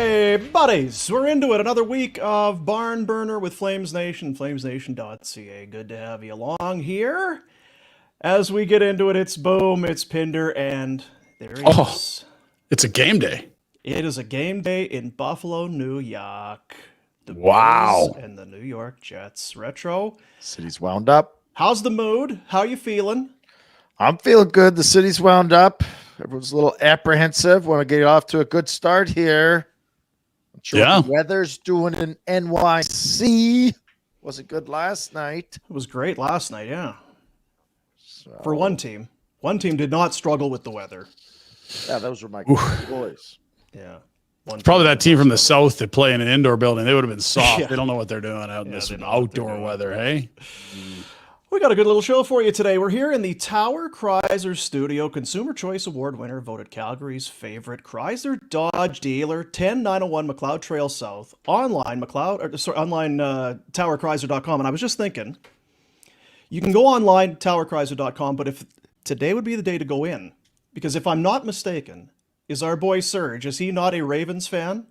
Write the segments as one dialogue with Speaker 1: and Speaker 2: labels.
Speaker 1: Hey, buddies, we're into it. Another week of Barn Burner with Flames Nation, flamesnation.ca. Good to have you along here. As we get into it, it's boom, it's Pinder, and there he is.
Speaker 2: It's a game day.
Speaker 1: It is a game day in Buffalo, New York. The
Speaker 2: Wow.
Speaker 1: Bills and the New York Jets. Retro.
Speaker 3: City's wound up.
Speaker 1: How's the mood? How you feeling?
Speaker 3: I'm feeling good. The city's wound up. Everyone's a little apprehensive. Want to get off to a good start here. I'm sure what the weather's doing in NYC. Wasn't good last night.
Speaker 1: It was great last night, yeah.
Speaker 3: So,
Speaker 1: For one team. One team did not struggle with the weather.
Speaker 3: yeah, those were my boys.
Speaker 1: Yeah.
Speaker 2: Probably that team from the south that play in an indoor building. They would have been soft.
Speaker 1: Yeah.
Speaker 2: They don't know what they're doing out in this outdoor weather, hey?
Speaker 1: We got a good little show for you today. We're here in the Tower Chrysler studio. Consumer Choice Award winner, voted Calgary's favorite Chrysler Dodge dealer, 10901 McLeod Trail South. Online, towerchrysler.com. And I was just thinking, you can go online, towerchrysler.com, but if today would be the day to go in. Because if I'm not mistaken, is our boy Serge, is he not a Ravens fan?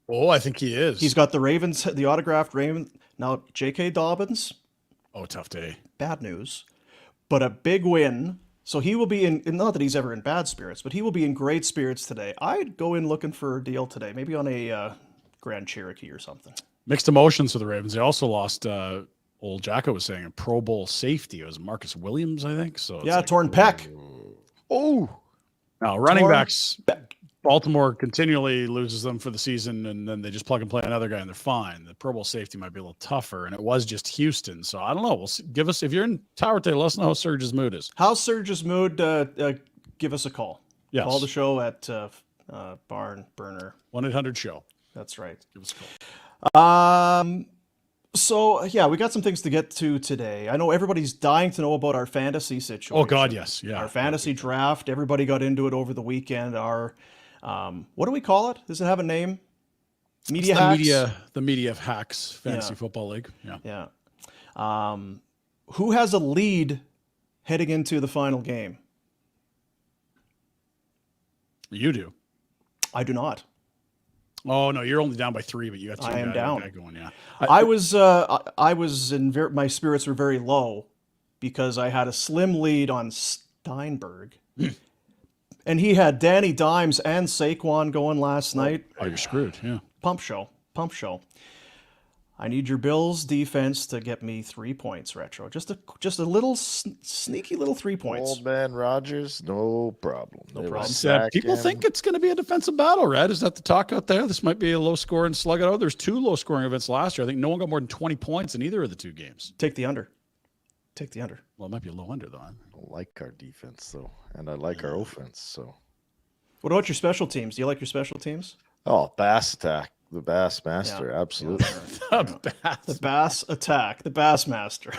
Speaker 2: Oh, I think he is.
Speaker 1: He's got the Ravens, the autographed Ravens. Now, J.K. Dobbins.
Speaker 2: Oh, tough day.
Speaker 1: Bad news, but a big win. So he will be in, not that he's ever in bad spirits, but he will be in great spirits today. I'd go in looking for a deal today, maybe on a Grand Cherokee or something.
Speaker 2: Mixed emotions for the Ravens. They also lost, old Jacko was saying, a Pro Bowl safety. It was Marcus Williams, I think. So
Speaker 1: yeah, torn pec.
Speaker 3: Oh.
Speaker 2: Now, running backs, Baltimore continually loses them for the season, and then they just plug and play another guy, and they're fine. The Pro Bowl safety might be a little tougher, and it was just Houston. So I don't know. We'll see. Give us, if you're in Tower today, let us know how Serge's mood is.
Speaker 1: How's Serge's mood? Give us a call.
Speaker 2: Yes.
Speaker 1: Call the show at Barn Burner.
Speaker 2: 1-800-SHOW.
Speaker 1: That's right.
Speaker 2: Give us a call.
Speaker 1: So, yeah, we got some things to get to today. I know everybody's dying to know about our fantasy situation.
Speaker 2: Oh, God, yes. Yeah.
Speaker 1: Our fantasy draft. Everybody got into it over the weekend. Our, what do we call it? Does it have a name? Media hacks?
Speaker 2: The Media Hacks Fantasy Football League. Yeah.
Speaker 1: Yeah. Who has a lead heading into the final game?
Speaker 2: You do.
Speaker 1: I do not.
Speaker 2: Oh, no, you're only down by 3, but you got 2
Speaker 1: I am down.
Speaker 2: going, yeah.
Speaker 1: I was in my spirits were very low because I had a slim lead on Steinberg. And he had Danny Dimes and Saquon going last night.
Speaker 2: Oh, you're screwed, yeah.
Speaker 1: Pump show. I need your Bills defense to get me 3 points, Retro. Just a little sneaky little 3 points.
Speaker 3: Old man Rogers, no problem.
Speaker 1: No problem.
Speaker 2: People think it's going to be a defensive battle, Red. Is that the talk out there? This might be a low-scoring slug it out. There's 2 low-scoring events last year. I think no one got more than 20 points in either of the 2 games.
Speaker 1: Take the under.
Speaker 2: Well, it might be a low under, though.
Speaker 3: I don't like our defense, though, and I like our offense. So,
Speaker 1: what about your special teams? Do you like your special teams?
Speaker 3: Oh, Bass Attack, the Bass Master, absolutely.
Speaker 1: The Bass Attack, the Bass Master.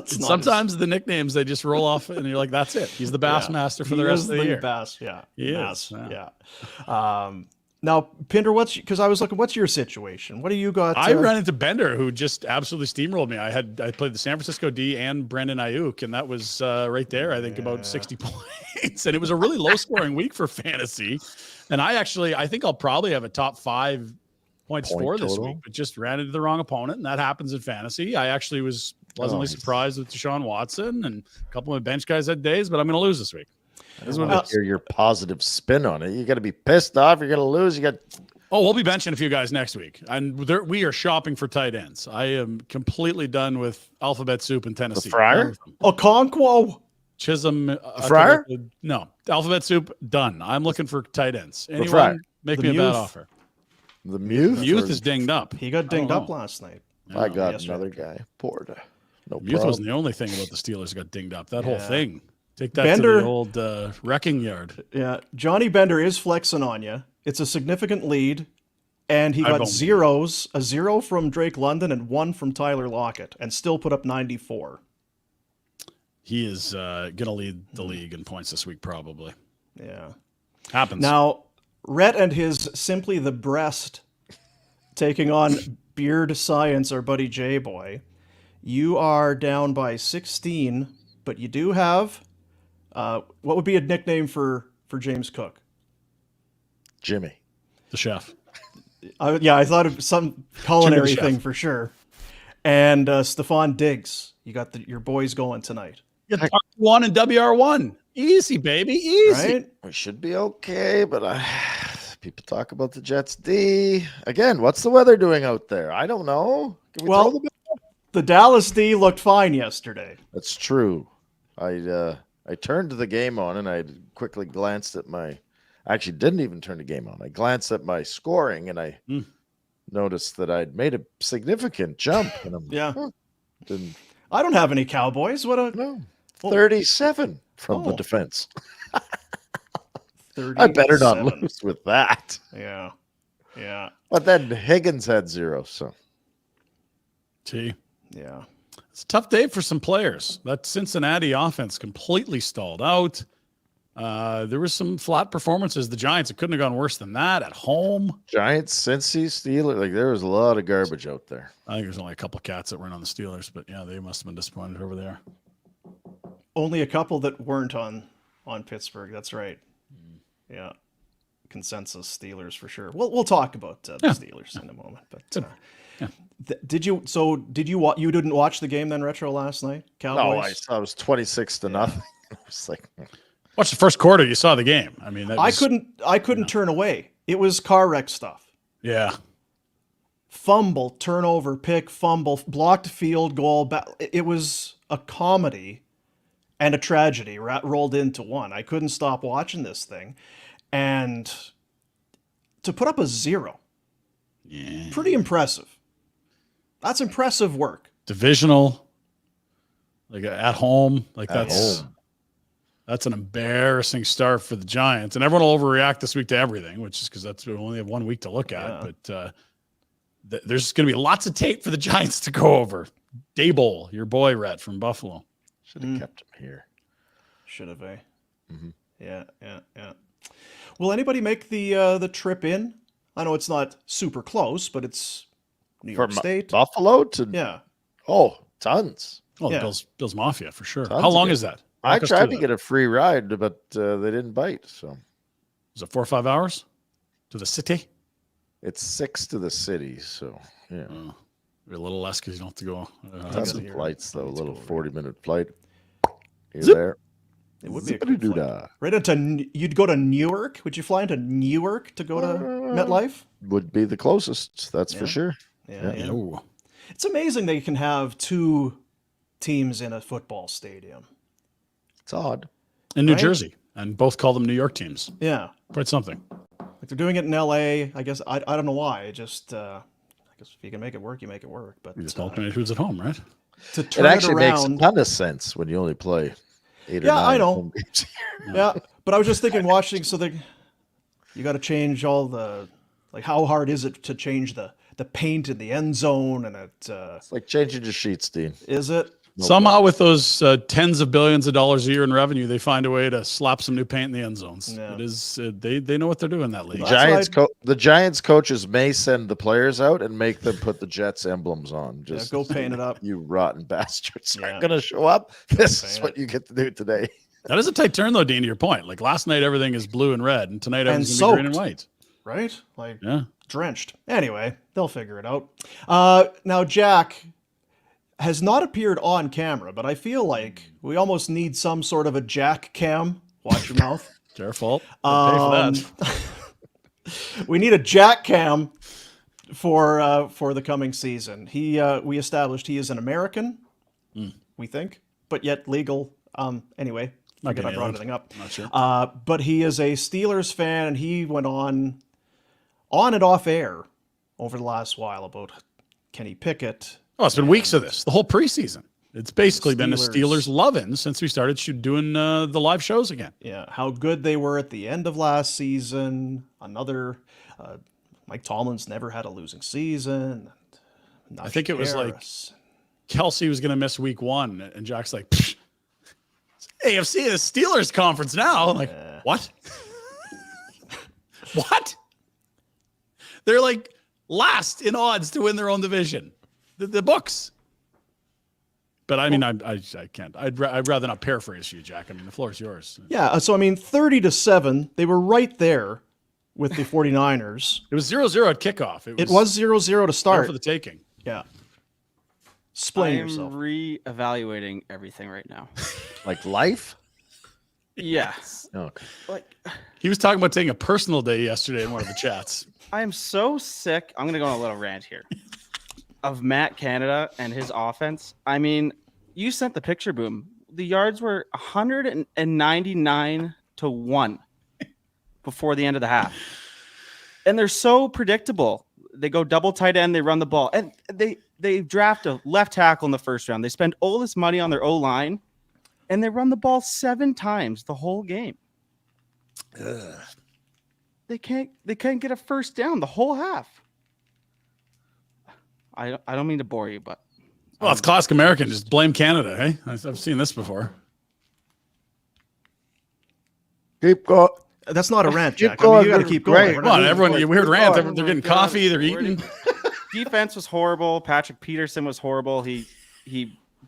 Speaker 2: Sometimes the nicknames, they just roll off, and you're like, that's it. He's the Bass Master for the rest of the year.
Speaker 1: Bass, yeah.
Speaker 2: He
Speaker 1: Bass,
Speaker 2: is.
Speaker 1: yeah. Now, Pinder, because I was looking, what's your situation? What do you got?
Speaker 2: I ran into Bender, who just absolutely steamrolled me. I played the San Francisco D and Brandon Ayuk, and that was right there, I think, about 60 points. And it was a really low-scoring week for fantasy. And I think I'll probably have a top 5 points for this week, but just ran into the wrong opponent, and that happens in fantasy. I actually was pleasantly surprised with Deshaun Watson, and a couple of my bench guys had days, but I'm going to lose this week.
Speaker 3: I just want to hear your positive spin on it. You got to be pissed off. You're going to lose.
Speaker 2: We'll be benching a few guys next week, and we are shopping for tight ends. I am completely done with alphabet soup in Tennessee.
Speaker 3: The Fryer?
Speaker 1: Okonkwo?
Speaker 2: Chisholm.
Speaker 3: Fryer?
Speaker 2: No. Alphabet soup, done. I'm looking for tight ends. Anyone make me a bad offer.
Speaker 3: The Muth?
Speaker 2: Muth is dinged up.
Speaker 1: He got dinged up last night.
Speaker 3: I got another guy. Porta. No
Speaker 2: Muth wasn't the only thing about the Steelers that got dinged up. That whole thing. Take that
Speaker 1: Bender,
Speaker 2: to the old wrecking yard.
Speaker 1: Yeah, Johnny Bender is flexing on you. It's a significant lead, and he got zeros, a 0 from Drake London and 1 from Tyler Lockett, and still put up 94.
Speaker 2: He is going to lead the league in points this week, probably.
Speaker 1: Yeah.
Speaker 2: Happens.
Speaker 1: Now, Rhett and his Simply the Breast taking on Beard Science, our buddy J-Boy. You are down by 16, but you do have... what would be a nickname for James Cook?
Speaker 3: Jimmy.
Speaker 2: The chef.
Speaker 1: I thought of some culinary thing for sure. And Stefan Diggs, you got your boys going tonight.
Speaker 2: You got one and WR1. Easy, baby. Easy.
Speaker 1: Right?
Speaker 3: We should be okay, but people talk about the Jets D. Again, what's the weather doing out there? I don't know. Can we throw
Speaker 1: the Dallas D looked fine yesterday.
Speaker 3: That's true. I turned the game on and I quickly glanced at my. I actually didn't even turn the game on. I glanced at my scoring and I noticed that I'd made a significant jump. And
Speaker 1: I don't have any Cowboys. What a
Speaker 3: 37 from the defense. I better not lose with that.
Speaker 1: Yeah.
Speaker 3: But then Higgins had 0. So,
Speaker 1: yeah,
Speaker 2: it's a tough day for some players. That Cincinnati offense completely stalled out. There was some flat performances. The Giants, it couldn't have gone worse than that at home.
Speaker 3: Giants, Cincy, Steelers, like there was a lot of garbage out there.
Speaker 2: I think there's only a couple cats that weren't on the Steelers, but yeah, they must have been disappointed over there.
Speaker 1: Only a couple that weren't on Pittsburgh. That's right. Yeah, consensus Steelers for sure. We'll talk about the Steelers in a moment. But did you you didn't watch the game then, Retro, last night? Cowboys?
Speaker 3: No, I saw it was 26-0. I was like,
Speaker 2: watch the first quarter. You saw the game. I mean,
Speaker 1: I couldn't turn away. It was car wreck stuff.
Speaker 2: Yeah.
Speaker 1: Fumble, turnover, pick, fumble, blocked field goal. It was a comedy and a tragedy rolled into one. I couldn't stop watching this thing. And to put up a 0, pretty impressive. That's impressive work.
Speaker 2: Divisional, like at home, like that's an embarrassing start for the Giants. And everyone will overreact this week to everything, which is because we only have 1 week to look at. But there's going to be lots of tape for the Giants to go over. Daboll, your boy, Rhett from Buffalo.
Speaker 3: Should have kept him here.
Speaker 1: Should have, eh? Mm-hmm. Yeah. Will anybody make the trip in? I know it's not super close, but it's New York State.
Speaker 3: Buffalo to tons.
Speaker 2: Oh, yeah. Bills Mafia for sure.
Speaker 3: Tons.
Speaker 2: How long is that?
Speaker 3: I tried to get a free ride, but they didn't bite. So
Speaker 2: is it 4 or 5 hours to the city?
Speaker 3: It's 6 to the city. So yeah,
Speaker 2: a little less because you don't have to go.
Speaker 3: Tons of flights though. A little 40-minute flight. You're
Speaker 2: Zip.
Speaker 3: there.
Speaker 1: It would be a good flight. Right into you'd go to Newark. Would you fly into Newark to go to MetLife?
Speaker 3: Would be the closest. That's for sure.
Speaker 1: Yeah. It's amazing they can have 2 teams in a football stadium.
Speaker 3: It's odd.
Speaker 2: In New Jersey, and both call them New York teams.
Speaker 1: Yeah.
Speaker 2: Quite something.
Speaker 1: Like they're doing it in LA. I guess I don't know why. I guess if you can make it work, you make it work. But
Speaker 2: you just alternate who's at home, right?
Speaker 1: To turn
Speaker 3: it actually
Speaker 1: it around,
Speaker 3: makes a ton of sense when you only play 8 or 9.
Speaker 1: I know. Yeah, but I was just thinking, watching. So you got to change all the how hard is it to change the paint in the end zone, and
Speaker 3: it's like changing the sheets, Dean.
Speaker 1: Is it?
Speaker 2: Somehow with those tens of billions of dollars a year in revenue, they find a way to slap some new paint in the end zones. Yeah. It is they know what they're doing in that league.
Speaker 3: The Giants coaches may send the players out and make them put the Jets emblems on. Just
Speaker 1: go paint it up.
Speaker 3: You rotten bastards aren't going to show up. This is what you get to do today.
Speaker 2: That is a tight turn, though, Dean, to your point. Like last night, everything is blue and red, and tonight everything's going to be green and white.
Speaker 1: Right? Drenched. Anyway, they'll figure it out. Now, Jack has not appeared on camera, but I feel like we almost need some sort of a Jack cam. Watch your mouth.
Speaker 2: It's our fault. Pay for that.
Speaker 1: We need a Jack cam for the coming season. We established he is an American, we think, but yet legal. Anyway, I brought anything up.
Speaker 2: Not sure.
Speaker 1: But he is a Steelers fan, and he went on and off air over the last while about Kenny Pickett.
Speaker 2: Oh, it's been weeks of this. The whole preseason. It's basically been a Steelers loving since we started doing the live shows again.
Speaker 1: Yeah, how good they were at the end of last season. Mike Tomlin's never had a losing season.
Speaker 2: I think it was like Kelsey was going to miss week 1, and Jack's like, AFC the Steelers conference now. I'm like, what? What? They're like last in odds to win their own division. The books. But I mean, I can't. I'd rather not paraphrase you, Jack. I mean, the floor is yours.
Speaker 1: Yeah. So I mean, 30-7. They were right there with the 49ers.
Speaker 2: It was 0-0 at kickoff.
Speaker 1: It was 0-0 to start.
Speaker 2: For the taking.
Speaker 1: Yeah. Explain yourself.
Speaker 4: I'm re-evaluating everything right now.
Speaker 3: Like life?
Speaker 4: Yes.
Speaker 3: Okay.
Speaker 4: Like,
Speaker 2: He was talking about taking a personal day yesterday in one of the chats.
Speaker 4: I am so sick. I'm going to go on a little rant here of Matt Canada and his offense. I mean, you sent the picture, Boom. The yards were 199 to 1 before the end of the half. And they're so predictable. They go double tight end, they run the ball. And they draft a left tackle in the first round. They spend all this money on their O-line, and they run the ball 7 times the whole game.
Speaker 2: Ugh.
Speaker 4: They can't get a first down the whole half. I don't mean to bore you, but
Speaker 2: Well, it's classic American. Just blame Canada, hey? I've seen this before.
Speaker 3: Keep going.
Speaker 1: That's not a rant,
Speaker 3: Keep
Speaker 1: Jack. I mean,
Speaker 3: going.
Speaker 1: you got to keep
Speaker 3: Great.
Speaker 1: going. We're
Speaker 2: Come on,
Speaker 1: not-
Speaker 2: everyone. You heard rant.
Speaker 3: going.
Speaker 2: They're getting coffee. They're eating.
Speaker 4: defense was horrible. Patrick Peterson was horrible. He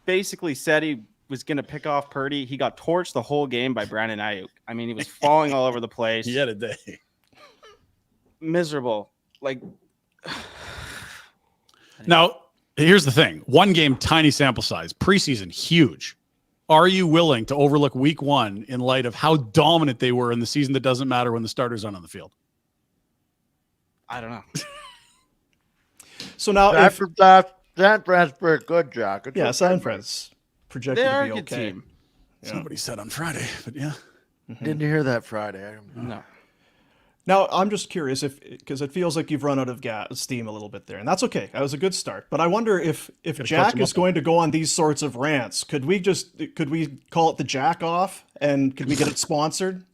Speaker 4: basically said he was going to pick off Purdy. He got torched the whole game by Brandon Ayuk. I mean, he was falling all over the place.
Speaker 2: He had a day.
Speaker 4: Miserable. Like,
Speaker 2: Now, here's the thing. One game, tiny sample size. Preseason, huge. Are you willing to overlook week 1 in light of how dominant they were in the season that doesn't matter when the starters aren't on the field?
Speaker 4: I don't know.
Speaker 1: So now, if,
Speaker 3: San Fran's pretty good, Jack. It's
Speaker 1: yeah,
Speaker 3: okay.
Speaker 1: San Fran's projected
Speaker 4: They
Speaker 1: to
Speaker 4: are
Speaker 1: be
Speaker 4: a good
Speaker 1: okay.
Speaker 4: team.
Speaker 1: Yeah.
Speaker 2: Somebody said on Friday, but yeah.
Speaker 3: Didn't hear that Friday.
Speaker 4: No.
Speaker 1: Now, I'm just curious because it feels like you've run out of steam a little bit there, and that's okay. That was a good start. But I wonder if
Speaker 2: catch
Speaker 1: Jack
Speaker 2: him
Speaker 1: is
Speaker 2: up.
Speaker 1: going to go on these sorts of rants, could we call it the Jack Off, and could we get it sponsored?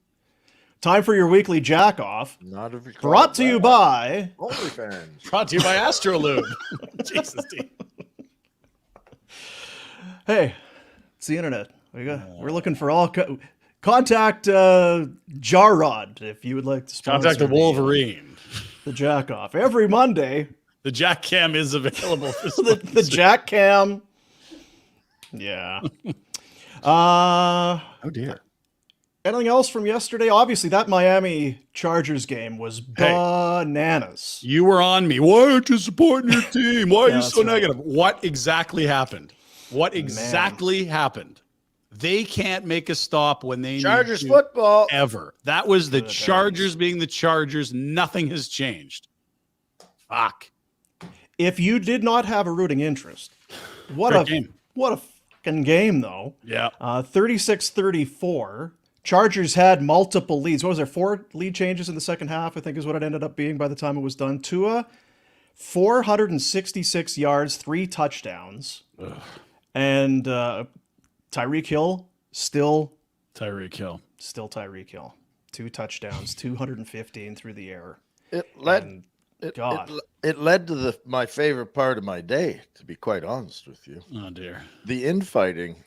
Speaker 1: Time for your weekly Jack Off,
Speaker 3: Not if you call
Speaker 1: brought
Speaker 3: it
Speaker 1: to you
Speaker 3: that.
Speaker 1: by.
Speaker 3: OnlyFans.
Speaker 2: Brought to you by Astrolube. Jesus, dude.
Speaker 1: Hey, it's the internet. We're looking for all. Contact Jarrod if you would like to sponsor
Speaker 2: Contact the Wolverine.
Speaker 1: the Jack Off every Monday.
Speaker 2: The Jack Cam is available for
Speaker 1: the Jack Cam. Yeah.
Speaker 2: Oh dear.
Speaker 1: Anything else from yesterday? Obviously, that Miami Chargers game was bananas.
Speaker 2: You were on me. Why aren't you supporting your team? Why are
Speaker 1: Yeah,
Speaker 2: you so
Speaker 1: that's right.
Speaker 2: negative? What exactly happened? What exactly happened? They can't make a stop when they
Speaker 3: Chargers
Speaker 2: need to
Speaker 3: football.
Speaker 2: ever. That was the
Speaker 1: Good
Speaker 2: Chargers being the Chargers. Nothing has changed. Fuck.
Speaker 1: If you did not have a rooting interest, what
Speaker 2: Great
Speaker 1: a
Speaker 2: game.
Speaker 1: what a fucking game though.
Speaker 2: Yeah.
Speaker 1: 36-34. Chargers had multiple leads. What was there? 4 lead changes in the second half, I think is what it ended up being by the time it was done. Tua, 466 yards, 3 touchdowns.
Speaker 2: Ugh.
Speaker 1: And Tyreek Hill, still
Speaker 2: Tyreek Hill.
Speaker 1: Tyreek Hill. 2 touchdowns, 215 through the air.
Speaker 3: It led.
Speaker 1: And
Speaker 3: It,
Speaker 1: God.
Speaker 3: it led to my favorite part of my day. To be quite honest with you,
Speaker 2: Oh dear.
Speaker 3: the infighting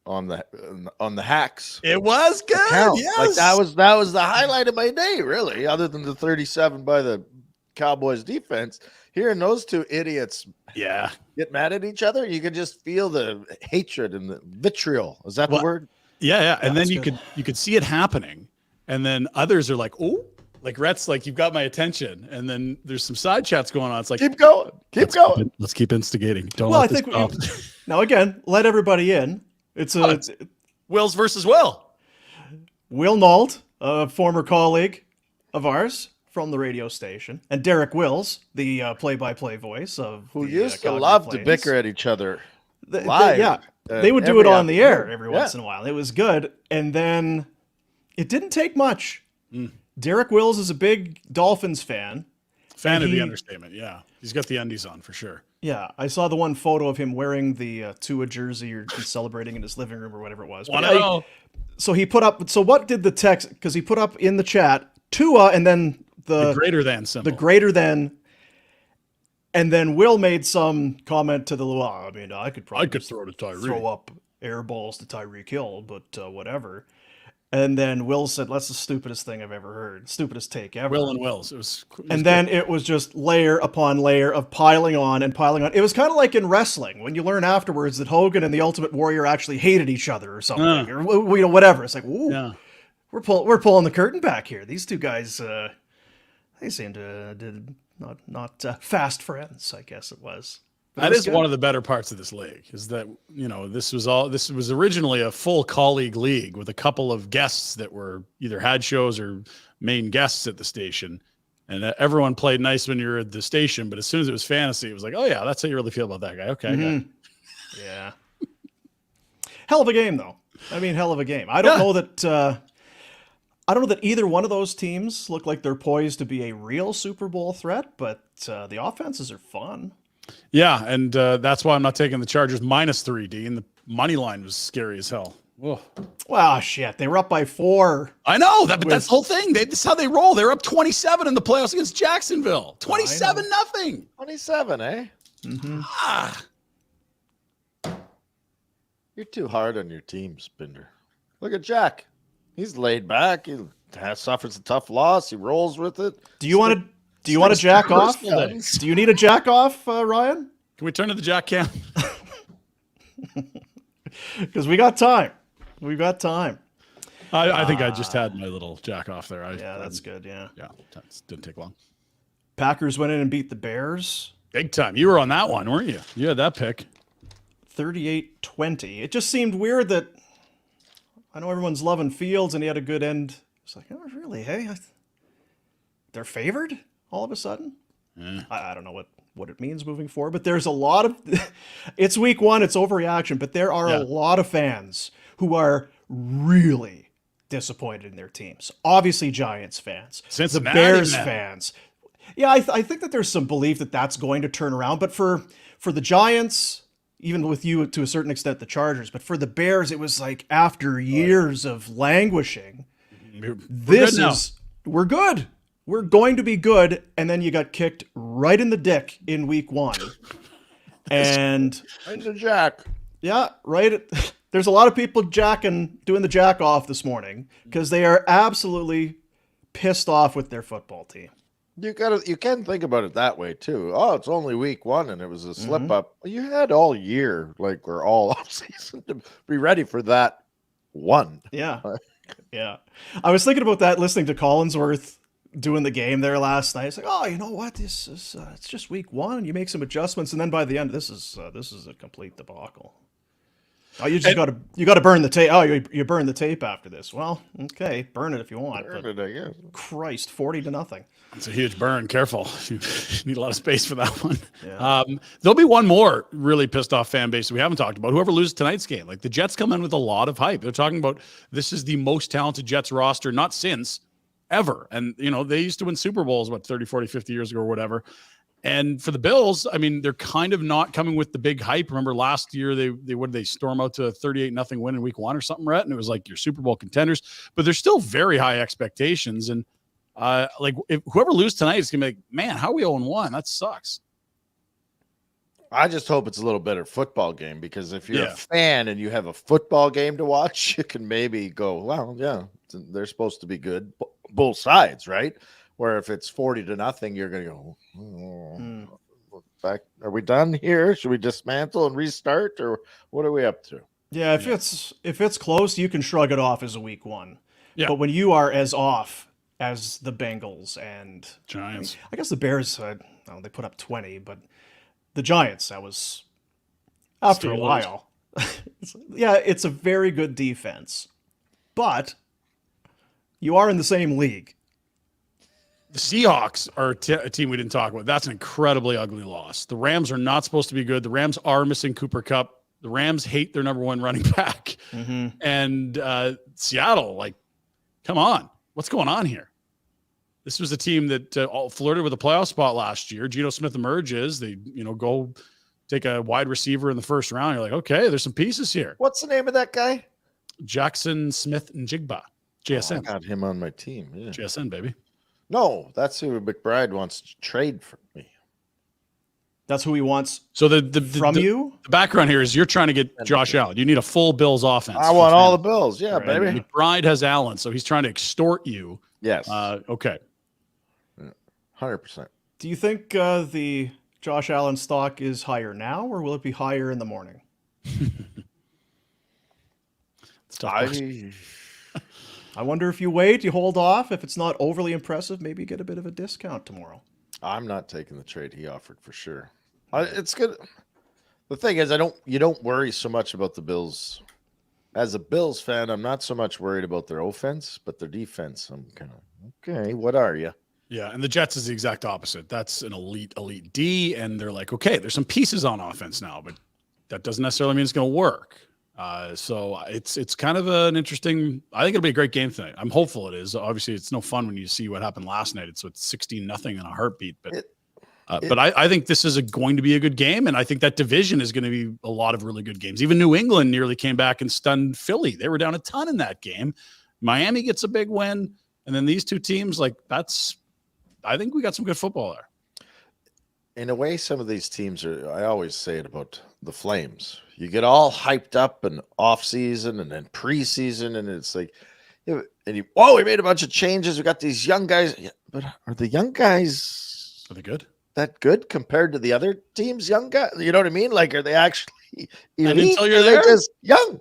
Speaker 3: on the hacks.
Speaker 2: It was good.
Speaker 3: account.
Speaker 2: Yes.
Speaker 3: Like that was the highlight of my day, really. Other than the 37 by the Cowboys defense, hearing those two idiots
Speaker 2: Yeah.
Speaker 3: get mad at each other, you could just feel the hatred and the vitriol. Is that
Speaker 2: Well,
Speaker 3: the word?
Speaker 2: Yeah. And then
Speaker 1: that's
Speaker 2: you
Speaker 1: good.
Speaker 2: could see it happening. And then others are like, oh, like Rhett's like, you've got my attention. And then there's some side chats going on. It's like,
Speaker 3: Keep going. Keep going.
Speaker 2: Let's keep instigating. Don't
Speaker 1: Well, I
Speaker 2: let this
Speaker 1: think
Speaker 2: stop.
Speaker 1: now again, let everybody in. It's
Speaker 2: Oh, Wills versus Will.
Speaker 1: Will Nault, a former colleague of ours from the radio station, and Derek Wills, the play-by-play voice of
Speaker 3: Who
Speaker 1: the,
Speaker 3: used to
Speaker 1: Calgary
Speaker 3: love
Speaker 1: Flames.
Speaker 3: to bicker at each other.
Speaker 1: They-
Speaker 3: live,
Speaker 1: yeah, they would do
Speaker 3: every
Speaker 1: it on the air
Speaker 3: afternoon.
Speaker 1: every
Speaker 3: Yeah.
Speaker 1: once in a while. It was good, and then it didn't take much.
Speaker 2: Mm.
Speaker 1: Derek Wills is a big Dolphins fan.
Speaker 2: Fan of
Speaker 1: He-
Speaker 2: the understatement. Yeah. He's got the undies on for sure.
Speaker 1: Yeah, I saw the one photo of him wearing the Tua jersey or he's celebrating in his living room or whatever it was. But
Speaker 2: Wanna know?
Speaker 1: so he put up. So what did the text? Because he put up in the chat Tua and then
Speaker 2: The
Speaker 1: the
Speaker 2: greater than symbol.
Speaker 1: greater than, and then Will made some comment to the. Well, I mean, I could probably
Speaker 2: throw to Tyreek.
Speaker 1: throw up air balls to Tyreek Hill, but whatever. And then Will said, "That's the stupidest thing I've ever heard. Stupidest take ever."
Speaker 2: Will and Wills. It was
Speaker 1: And then it was just layer upon layer of piling on and piling on. It was kind of like in wrestling when you learn afterwards that Hogan and the Ultimate Warrior actually hated each other or something, or whatever. It's like, ooh,
Speaker 2: yeah.
Speaker 1: we're pulling the curtain back here. These two guys, they seemed to did not fast friends, I guess it was.
Speaker 2: That is one of the better parts of this league, is that, this was originally a full colleague league with a couple of guests that were either had shows or main guests at the station. And everyone played nice when you were at the station, but as soon as it was fantasy, it was like, oh yeah, that's how you really feel about that guy. Okay.
Speaker 1: Mm-hmm. Yeah. Hell of a game, though. I mean, hell of a game. I don't know that either one of those teams look like they're poised to be a real Super Bowl threat, but the offenses are fun.
Speaker 2: Yeah, and that's why I'm not taking the Chargers -3D, and the money line was scary as hell. Whoa.
Speaker 1: Wow, shit. They were up by 4.
Speaker 2: I know, but that's the whole thing. That's how they roll. They're up 27 in the playoffs against Jacksonville. 27-0.
Speaker 3: 27, eh?
Speaker 1: Mm-hmm.
Speaker 3: You're too hard on your teams, Pinder. Look at Jack. He's laid back. He suffers a tough loss. He rolls with it.
Speaker 1: Do you want to jack off? Do you need a jack off, Ryan?
Speaker 2: Can we turn to the jack cam?
Speaker 1: Because we got time. We've got time.
Speaker 2: I think I just had my little jack off there.
Speaker 1: Yeah, that's good. Yeah.
Speaker 2: Yeah, that didn't take long.
Speaker 1: Packers went in and beat the Bears.
Speaker 2: Big time. You were on that one, weren't you? You had that pick.
Speaker 1: 38-20. It just seemed weird that I know everyone's loving Fields and he had a good end. It's like, oh, really? Hey, they're favored all of a sudden?
Speaker 2: Yeah.
Speaker 1: I don't know what it means moving forward, but there's a lot of it's week 1, it's overreaction, but there are a lot of fans who are really disappointed in their teams. Obviously Giants fans,
Speaker 2: Cincinnati,
Speaker 1: the Bears
Speaker 2: man.
Speaker 1: fans. Yeah, I think that there's some belief that that's going to turn around, but for the Giants, even with you to a certain extent, the Chargers, but for the Bears, it was like after years of languishing, we're good. We're going to be good, and then you got kicked right in the dick in week 1. And
Speaker 3: the jack.
Speaker 1: Yeah, right. There's a lot of people doing the jack off this morning because they are absolutely pissed off with their football team.
Speaker 3: You can think about it that way too. Oh, it's only week 1 and it was a slip up. You had all year, like we're all off season, to be ready for that one.
Speaker 1: Yeah. Yeah. I was thinking about that listening to Collinsworth doing the game there last night. It's like, oh, you know what? This is it's just week 1. You make some adjustments, and then by the end, this is a complete debacle. Oh, you just got to burn the tape. Oh, you burn the tape after this. Well, okay, burn it if you want.
Speaker 3: Burn it, I guess.
Speaker 1: Christ, 40-0.
Speaker 2: It's a huge burn. Careful. You need a lot of space for that one.
Speaker 1: Yeah.
Speaker 2: There'll be one more really pissed off fan base we haven't talked about. Whoever loses tonight's game. Like the Jets come in with a lot of hype. They're talking about this is the most talented Jets roster, not since ever. And, they used to win Super Bowls, 30, 40, 50 years ago or whatever. And for the Bills, I mean, they're kind of not coming with the big hype. Remember last year, they storm out to a 38-0 win in week 1 or something, Rhett? And it was like your Super Bowl contenders, but there's still very high expectations. And if whoever loses tonight is going to be like, man, how are we 0-1? That sucks.
Speaker 3: I just hope it's a little better football game, because if you're a fan and you have a football game to watch, you can maybe go, well, yeah, they're supposed to be good, both sides, right? Where if it's 40-0, you're going to go, back. Are we done here? Should we dismantle and restart, or what are we up to?
Speaker 1: Yeah, if it's close, you can shrug it off as a week 1.
Speaker 2: Yeah.
Speaker 1: But when you are as off as the Bengals and
Speaker 2: Giants,
Speaker 1: I guess the Bears, they put up 20, but the Giants, that was after a while. Yeah, it's a very good defense, but you are in the same league.
Speaker 2: the Seahawks are a team we didn't talk about. That's an incredibly ugly loss. The Rams are not supposed to be good. The Rams are missing Cooper Kupp. The Rams hate their number one running back.
Speaker 1: Mm-hmm.
Speaker 2: And Seattle, like, come on. What's going on here? This was a team that flirted with a playoff spot last year. Geno Smith emerges. They, go take a wide receiver in the first round. You're like, okay, there's some pieces here.
Speaker 3: What's the name of that guy?
Speaker 2: Jackson Smith and Jigba. JSN.
Speaker 3: Oh, I got him on my team. Yeah.
Speaker 2: JSN, baby.
Speaker 3: No, that's who McBride wants to trade for me.
Speaker 1: That's who he wants.
Speaker 2: So the background here is you're trying to get Josh Allen. You need a full Bills offense.
Speaker 3: I want all the Bills. Yeah,
Speaker 2: right?
Speaker 3: baby.
Speaker 2: McBride has Allen, so he's trying to extort you.
Speaker 3: Yes.
Speaker 2: Okay.
Speaker 3: 100%.
Speaker 1: Do you think the Josh Allen stock is higher now, or will it be higher in the morning? I wonder if you wait, you hold off. If it's not overly impressive, maybe you get a bit of a discount tomorrow.
Speaker 3: I'm not taking the trade he offered for sure. It's good. The thing is, you don't worry so much about the Bills. As a Bills fan, I'm not so much worried about their offense, but their defense. I'm kind of, okay, what are you?
Speaker 2: Yeah, and the Jets is the exact opposite. That's an elite D, and they're like, okay, there's some pieces on offense now, but that doesn't necessarily mean it's going to work. So it's kind of an interesting. I think it'll be a great game tonight. I'm hopeful it is. Obviously, it's no fun when you see what happened last night. It's 16-0 in a heartbeat, but I think this is going to be a good game, and I think that division is going to be a lot of really good games. Even New England nearly came back and stunned Philly. They were down a ton in that game. Miami gets a big win, and then these two teams, like that's. I think we got some good football there.
Speaker 3: In a way, some of these teams are. I always say it about the Flames. You get all hyped up in off season and then preseason, and it's like, we made a bunch of changes. We got these young guys, but are the young guys?
Speaker 2: Are they good?
Speaker 3: That good compared to the other teams' young guys? You know what I mean? Like, are they actually elite?
Speaker 2: Until you're
Speaker 3: or
Speaker 2: there,
Speaker 3: just young.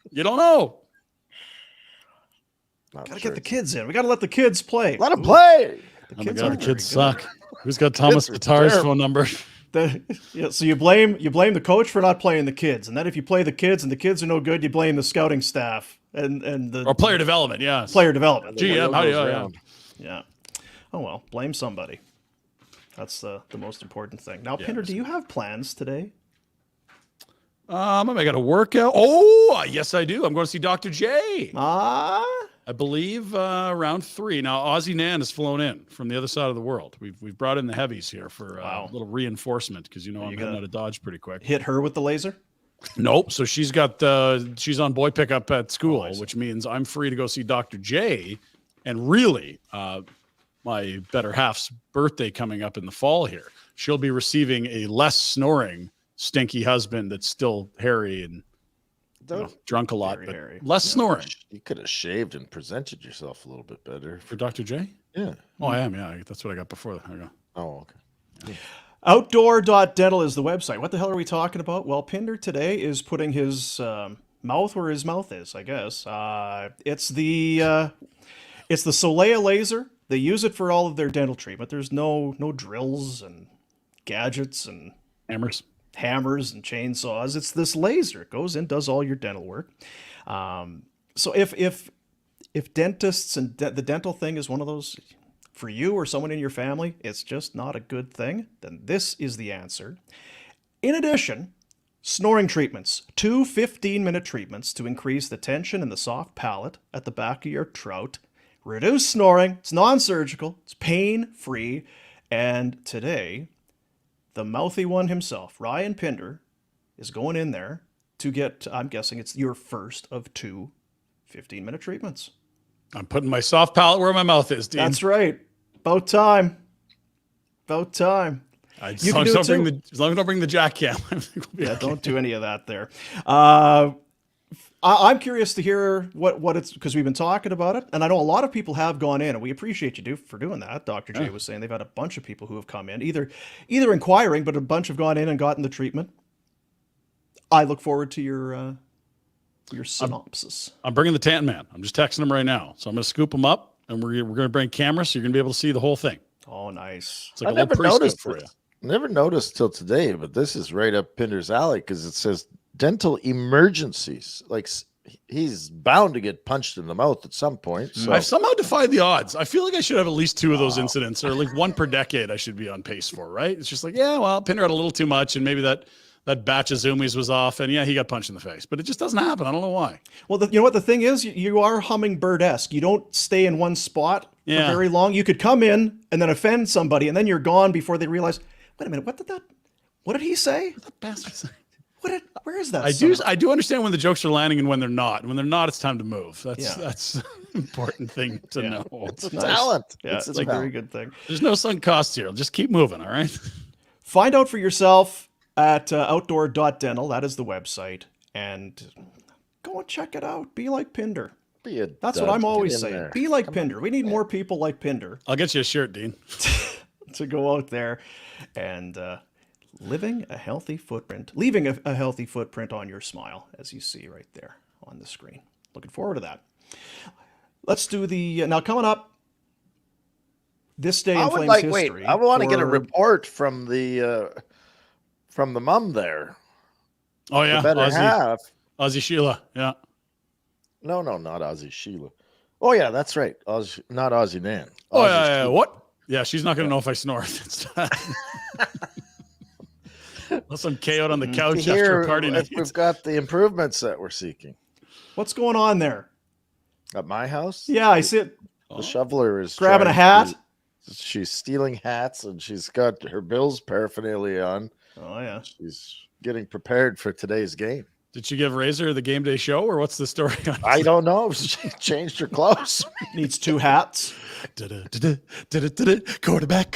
Speaker 2: You don't know.
Speaker 1: Gotta get the kids in. We gotta let the kids play.
Speaker 3: Let them play.
Speaker 2: Oh my God, kids suck. Who's got Thomas Tatar's phone number?
Speaker 1: So you blame the coach for not playing the kids, and then if you play the kids and the kids are no good, you blame the scouting staff and the
Speaker 2: or player development. Yeah,
Speaker 1: player development.
Speaker 2: GM, how do you?
Speaker 1: Yeah. Oh well, blame somebody. That's the most important thing. Now, Pinder, do you have plans today?
Speaker 2: I got a workout. Oh, yes, I do. I'm going to see Dr. J. I believe round 3. Now, Aussie Nan has flown in from the other side of the world. We've brought in the heavies here for a little reinforcement because I'm heading out of Dodge pretty quick.
Speaker 1: Hit her with the laser?
Speaker 2: Nope. So she's on boy pickup at school, which means I'm free to go see Dr. J. And really, my better half's birthday coming up in the fall here. She'll be receiving a less snoring, stinky husband that's still hairy and drunk a lot, but less snoring.
Speaker 3: You could have shaved and presented yourself a little bit better.
Speaker 2: For Dr. J?
Speaker 3: Yeah.
Speaker 2: Oh, I am. Yeah. That's what I got before. There we go.
Speaker 3: Oh, okay. Yeah.
Speaker 1: Outdoor.dental is the website. What the hell are we talking about? Well, Pinder today is putting his mouth where his mouth is, I guess. It's the Solea laser. They use it for all of their dental treatment. There's no drills and gadgets and
Speaker 2: hammers
Speaker 1: and chainsaws. It's this laser. It goes in, does all your dental work. So if dentists and the dental thing is one of those for you or someone in your family, it's just not a good thing, then this is the answer. In addition, snoring treatments. 2 15-minute treatments to increase the tension in the soft palate at the back of your throat. Reduce snoring. It's non-surgical. It's pain-free. And today, the mouthy one himself, Ryan Pinder, is going in there to get, I'm guessing it's your first of 2 15-minute treatments.
Speaker 2: I'm putting my soft palate where my mouth is, Dean.
Speaker 1: That's right. About time. As long as I don't bring the jack cam. Don't do any of that there. I'm curious to hear what it's, because we've been talking about it, and I know a lot of people have gone in, and we appreciate you for doing that. Dr. J was saying they've had a bunch of people who have come in, either inquiring, but a bunch have gone in and gotten the treatment. I look forward to your synopsis.
Speaker 2: I'm bringing the Tan Man. I'm just texting him right now, so I'm going to scoop him up, and we're going to bring cameras, so you're going to be able to see the whole thing.
Speaker 1: Oh, nice!
Speaker 2: It's like I never noticed for you.
Speaker 3: Never noticed till today, but this is right up Pinder's alley because it says dental emergencies. Like he's bound to get punched in the mouth at some point. So
Speaker 2: I've somehow defied the odds. I feel like I should have at least 2 of those incidents, or like 1 per decade. I should be on pace for, right? It's just like, Pinder had a little too much, and maybe that batch of zoomies was off, and he got punched in the face. But it just doesn't happen. I don't know why. Well,
Speaker 1: you know what the thing is? You are hummingbird-esque. You don't stay in one spot for very long. You could come in and then offend somebody, and then you're gone before they realize, wait a minute, what did he say?
Speaker 2: What the bastard say?
Speaker 1: Where is that?
Speaker 2: I do understand when the jokes are landing and when they're not. When they're not, it's time to move. That's an important thing to know.
Speaker 3: It's a talent.
Speaker 1: Yeah, it's a very good thing.
Speaker 2: There's no sunk cost here. Just keep moving, all right?
Speaker 1: Find out for yourself at outdoor.dental. That is the website. And go and check it out. Be like Pinder. That's what I'm always saying. There. Be like Pinder. We need more people like Pinder.
Speaker 2: I'll get you a shirt, Dean.
Speaker 1: To go out there and leaving a healthy footprint on your smile, as you see right there on the screen. Looking forward to that. let's do the now coming up this day
Speaker 3: I
Speaker 1: in
Speaker 3: would
Speaker 1: Flames
Speaker 3: like
Speaker 1: history.
Speaker 3: wait. I want to get a
Speaker 1: for-
Speaker 3: report from the mom there.
Speaker 2: Oh
Speaker 3: The
Speaker 2: yeah,
Speaker 3: better
Speaker 2: Aussie,
Speaker 3: half.
Speaker 2: Aussie Sheila. Yeah.
Speaker 3: No, not Aussie Sheila. Oh yeah, that's right. Aussie, not Aussie Nan.
Speaker 2: Oh
Speaker 3: Aussie
Speaker 2: yeah.
Speaker 3: Sheila.
Speaker 2: What? Yeah, she's not gonna know if I snore. Unless I'm KO'd on the couch after
Speaker 3: Here,
Speaker 2: a party night.
Speaker 3: we've got the improvements that we're seeking
Speaker 1: What's going on there?
Speaker 3: at my house.
Speaker 1: Yeah, I see it.
Speaker 3: The shoveler is
Speaker 1: Grabbing a
Speaker 3: trying
Speaker 1: hat.
Speaker 3: she's stealing hats, and she's got her Bills paraphernalia on.
Speaker 1: Oh yeah.
Speaker 3: She's getting prepared for today's game.
Speaker 2: Did she give Razor the game day show, or what's the story?
Speaker 3: I don't know. She changed her clothes.
Speaker 1: Needs 2 hats.
Speaker 2: Quarterback.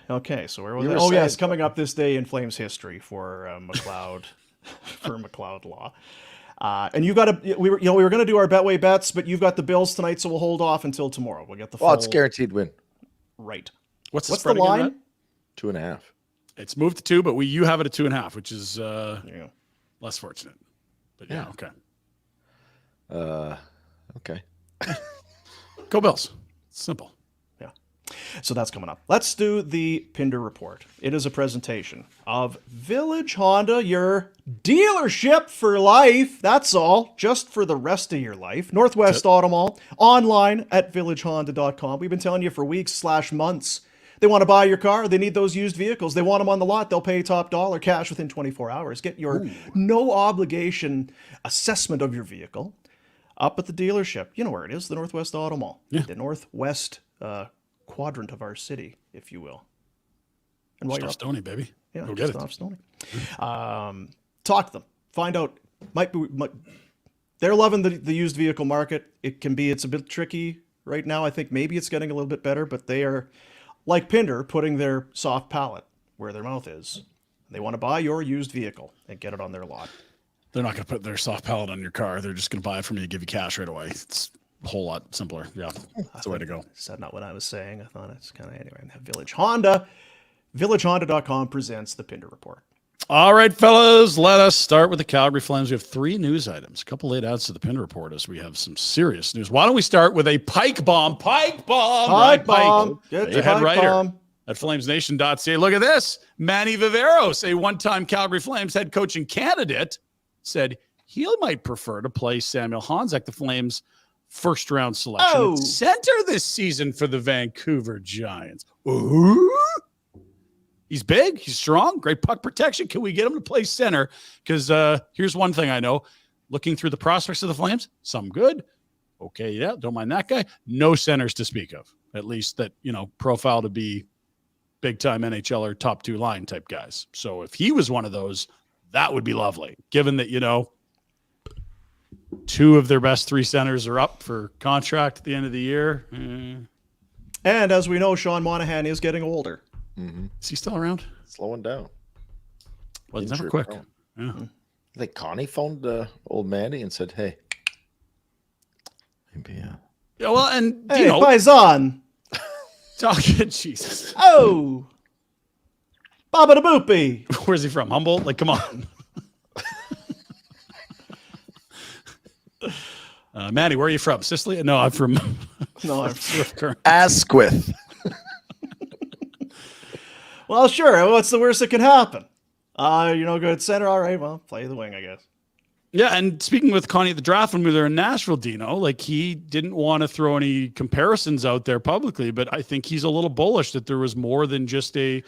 Speaker 1: Okay, so where was
Speaker 3: You
Speaker 1: it?
Speaker 3: were
Speaker 1: Oh yes,
Speaker 3: saying-
Speaker 1: coming up this day in Flames history for McLeod for McLeod Law. And you got to we were going to do our Betway bets, but you've got the Bills tonight, so we'll hold off until tomorrow. We'll get the full
Speaker 3: Well, it's guaranteed win.
Speaker 1: right.
Speaker 2: What's the
Speaker 1: What's
Speaker 2: spread
Speaker 1: the
Speaker 2: again,
Speaker 1: line?
Speaker 2: Matt?
Speaker 3: 2.5.
Speaker 2: It's moved to 2, but you have it at 2.5, which is
Speaker 1: Yeah.
Speaker 2: less fortunate. But yeah, okay.
Speaker 3: Okay.
Speaker 2: Go Bills. Simple.
Speaker 1: So that's coming up. Let's do the Pinder Report. It is a presentation of Village Honda, your dealership for life. That's all, just for the rest of your life. Northwest Auto Mall, online at villagehonda.com. We've been telling you for weeks/months. They want to buy your car. They need those used vehicles. They want them on the lot. They'll pay top dollar cash within 24 hours. Get your no obligation assessment of your vehicle up at the dealership. You know where it is, the Northwest Auto Mall.
Speaker 2: Yeah.
Speaker 1: The northwest quadrant of our city, if you will. And while
Speaker 2: Stuff
Speaker 1: you're up,
Speaker 2: Stony, baby.
Speaker 1: yeah,
Speaker 2: Go get
Speaker 1: just
Speaker 2: it.
Speaker 1: off Stony. Talk to them. Find out. They're loving the used vehicle market. It's a bit tricky right now. I think maybe it's getting a little bit better, but they are, like Pinder, putting their soft palate where their mouth is. They want to buy your used vehicle and get it on their lot.
Speaker 2: They're not going to put their soft pallet on your car. They're just going to buy it from you and give you cash right away. It's a whole lot simpler. Yeah, that's the way to go.
Speaker 1: Is that not what I was saying? I thought it's kind of anyway. Village Honda. VillageHonda.com presents the Pinder Report.
Speaker 2: All right, fellas, let us start with the Calgary Flames. We have 3 news items, a couple late outs to the Pinder Report as we have some serious news. Why don't we start with a pike bomb? Pike bomb!
Speaker 1: Pike
Speaker 2: Right,
Speaker 1: bomb!
Speaker 2: Pike.
Speaker 1: Get
Speaker 2: The
Speaker 1: your
Speaker 2: head
Speaker 1: pike
Speaker 2: writer
Speaker 1: bomb.
Speaker 2: at FlamesNation.ca. Look at this. Manny Viveros, a one-time Calgary Flames head coaching candidate, said he might prefer to play Samuel Honzek, the Flames' first-round selection
Speaker 1: Oh.
Speaker 2: at center this season for the Vancouver Giants. Ooh. He's big. He's strong. Great puck protection. Can we get him to play center? Because here's one thing I know. Looking through the prospects of the Flames, some good. Okay, yeah, don't mind that guy. No centers to speak of. At least that, profile to be big-time NHL or top 2 line type guys. So if he was one of those, that would be lovely. Given that, 2 of their best 3 centers are up for contract at the end of the year.
Speaker 1: And as we know, Sean Monahan is getting older.
Speaker 3: Mm-hmm.
Speaker 2: Is he still around?
Speaker 3: Slowing down.
Speaker 2: Well, it's never
Speaker 3: Injury
Speaker 2: quick.
Speaker 3: prone.
Speaker 2: Yeah.
Speaker 3: I think Connie phoned old Manny and said, "Hey, maybe
Speaker 2: Yeah, well, and
Speaker 1: Hey, Paisan.
Speaker 2: talking Jesus.
Speaker 1: Oh. Baba da Boopy.
Speaker 2: Where's he from? Humboldt? Like, come on. Manny, where are you from? Sicily? No, I'm from
Speaker 1: No, I'm
Speaker 3: Asquith."
Speaker 1: Well, sure. What's the worst that can happen? Go at center. All right. Well, play the wing, I guess.
Speaker 2: Yeah, and speaking with Connie at the draft when we were in Nashville, Dino, like he didn't want to throw any comparisons out there publicly, but I think he's a little bullish that there was more than just a,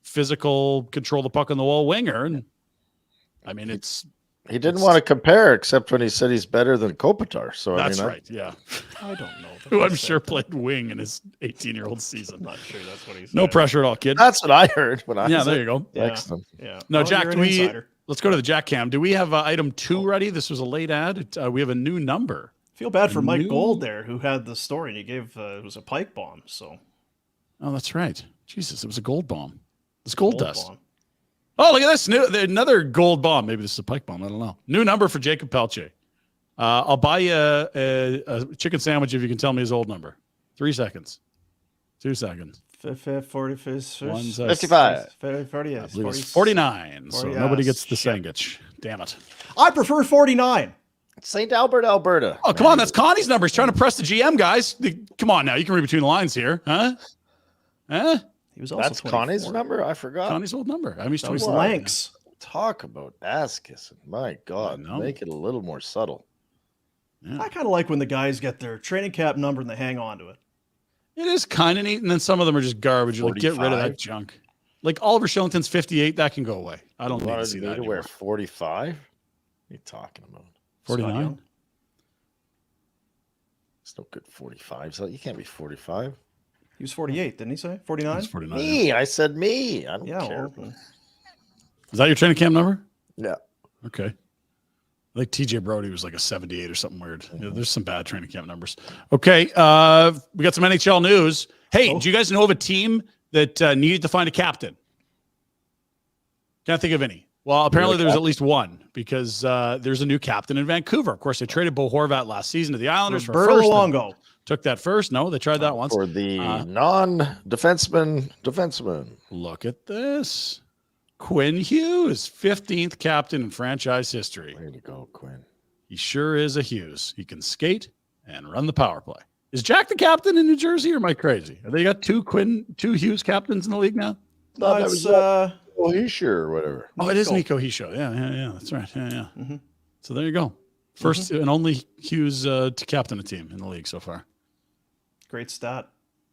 Speaker 2: physical control the puck on the wall winger. And I mean,
Speaker 3: He didn't want to compare, except when he said he's better than Kopitar. So
Speaker 2: that's
Speaker 3: I mean,
Speaker 2: right. Yeah.
Speaker 1: I don't know.
Speaker 2: Who I'm sure played wing in his 18-year-old season.
Speaker 1: I'm not sure that's what he said.
Speaker 2: No pressure at all, kid.
Speaker 3: that's what I heard when I
Speaker 2: Yeah,
Speaker 3: was
Speaker 2: there you go.
Speaker 3: text him.
Speaker 1: Yeah.
Speaker 2: No,
Speaker 1: Well,
Speaker 2: Jack,
Speaker 1: you're
Speaker 2: do
Speaker 1: an
Speaker 2: we,
Speaker 1: insider.
Speaker 2: let's go to the Jack Cam. Do we have item 2 ready? This was a late ad. We have a new number.
Speaker 1: Feel bad for Mike
Speaker 2: New-
Speaker 1: Gold there, who had the story, and he gave it was a pipe bomb. So
Speaker 2: Oh, that's right. Jesus, it was a gold bomb. It's gold dust.
Speaker 1: bomb.
Speaker 2: Oh, look at this. Another gold bomb. Maybe this is a pike bomb. I don't know. New number for Jacob Pelche. I'll buy you a chicken sandwich if you can tell me his old number. 3 seconds. 2 seconds. One's
Speaker 3: 55.
Speaker 1: 40,
Speaker 2: I believe it's 49. So
Speaker 1: 40,
Speaker 2: nobody gets the
Speaker 1: shit.
Speaker 2: sandwich. Damn it.
Speaker 1: I prefer 49.
Speaker 3: St. Albert, Alberta.
Speaker 2: Oh, come on. That's Connie's number. He's trying to press the GM, guys. Come on now. You can read between the lines here. Huh?
Speaker 1: He was also
Speaker 3: That's
Speaker 1: 24.
Speaker 3: Connie's number? I forgot.
Speaker 2: Connie's old number. I mean, he's
Speaker 1: That was
Speaker 2: 24.
Speaker 1: Lanks.
Speaker 3: Talk about ass kissing. My God.
Speaker 2: know.
Speaker 3: Make it a little more subtle.
Speaker 2: Yeah.
Speaker 1: I kind of like when the guys get their training cap number and they hang on to it.
Speaker 2: It is kind of neat. And then some of them are just garbage. You're like, get rid of
Speaker 3: 45.
Speaker 2: that junk. Like Oliver Shillington's 58. That can go away. I don't need to see
Speaker 3: Me
Speaker 2: that
Speaker 3: to
Speaker 2: anymore.
Speaker 3: wear 45? What are you talking about?
Speaker 2: 49.
Speaker 3: It's no good 45. So you can't be 45.
Speaker 1: He was 48, didn't he say? 49?
Speaker 2: That's 49.
Speaker 3: Me. I said me. I don't
Speaker 1: Yeah.
Speaker 3: care.
Speaker 1: Well,
Speaker 2: Is that your training camp number?
Speaker 3: Yeah.
Speaker 2: Okay. I think TJ Brody was like a 78 or something weird. Yeah, there's some bad training camp numbers. Okay. We got some NHL news. Hey, do you guys know of a team that needed to find a captain? Can't think of any. Well, apparently there's at least one because there's a new captain in Vancouver. Of course, they traded Bo Horvat last season to the Islanders for
Speaker 1: Roberto
Speaker 2: first.
Speaker 1: Luongo.
Speaker 2: Took that first. No, they tried that once.
Speaker 3: For the non-defenseman.
Speaker 2: Look at this. Quinn Hughes, 15th captain in franchise history.
Speaker 3: Way to go, Quinn.
Speaker 2: He sure is a Hughes. He can skate and run the power play. Is Jack the captain in New Jersey or am I crazy? Have they got two Hughes captains in the league now?
Speaker 1: No,
Speaker 3: that
Speaker 1: it's,
Speaker 3: was Ohisha or whatever.
Speaker 2: Oh, it is Nico Hisho. Yeah. That's right. Yeah.
Speaker 1: Mm-hmm.
Speaker 2: So there you go. First and only Hughes to captain a team in the league so far.
Speaker 1: great stat.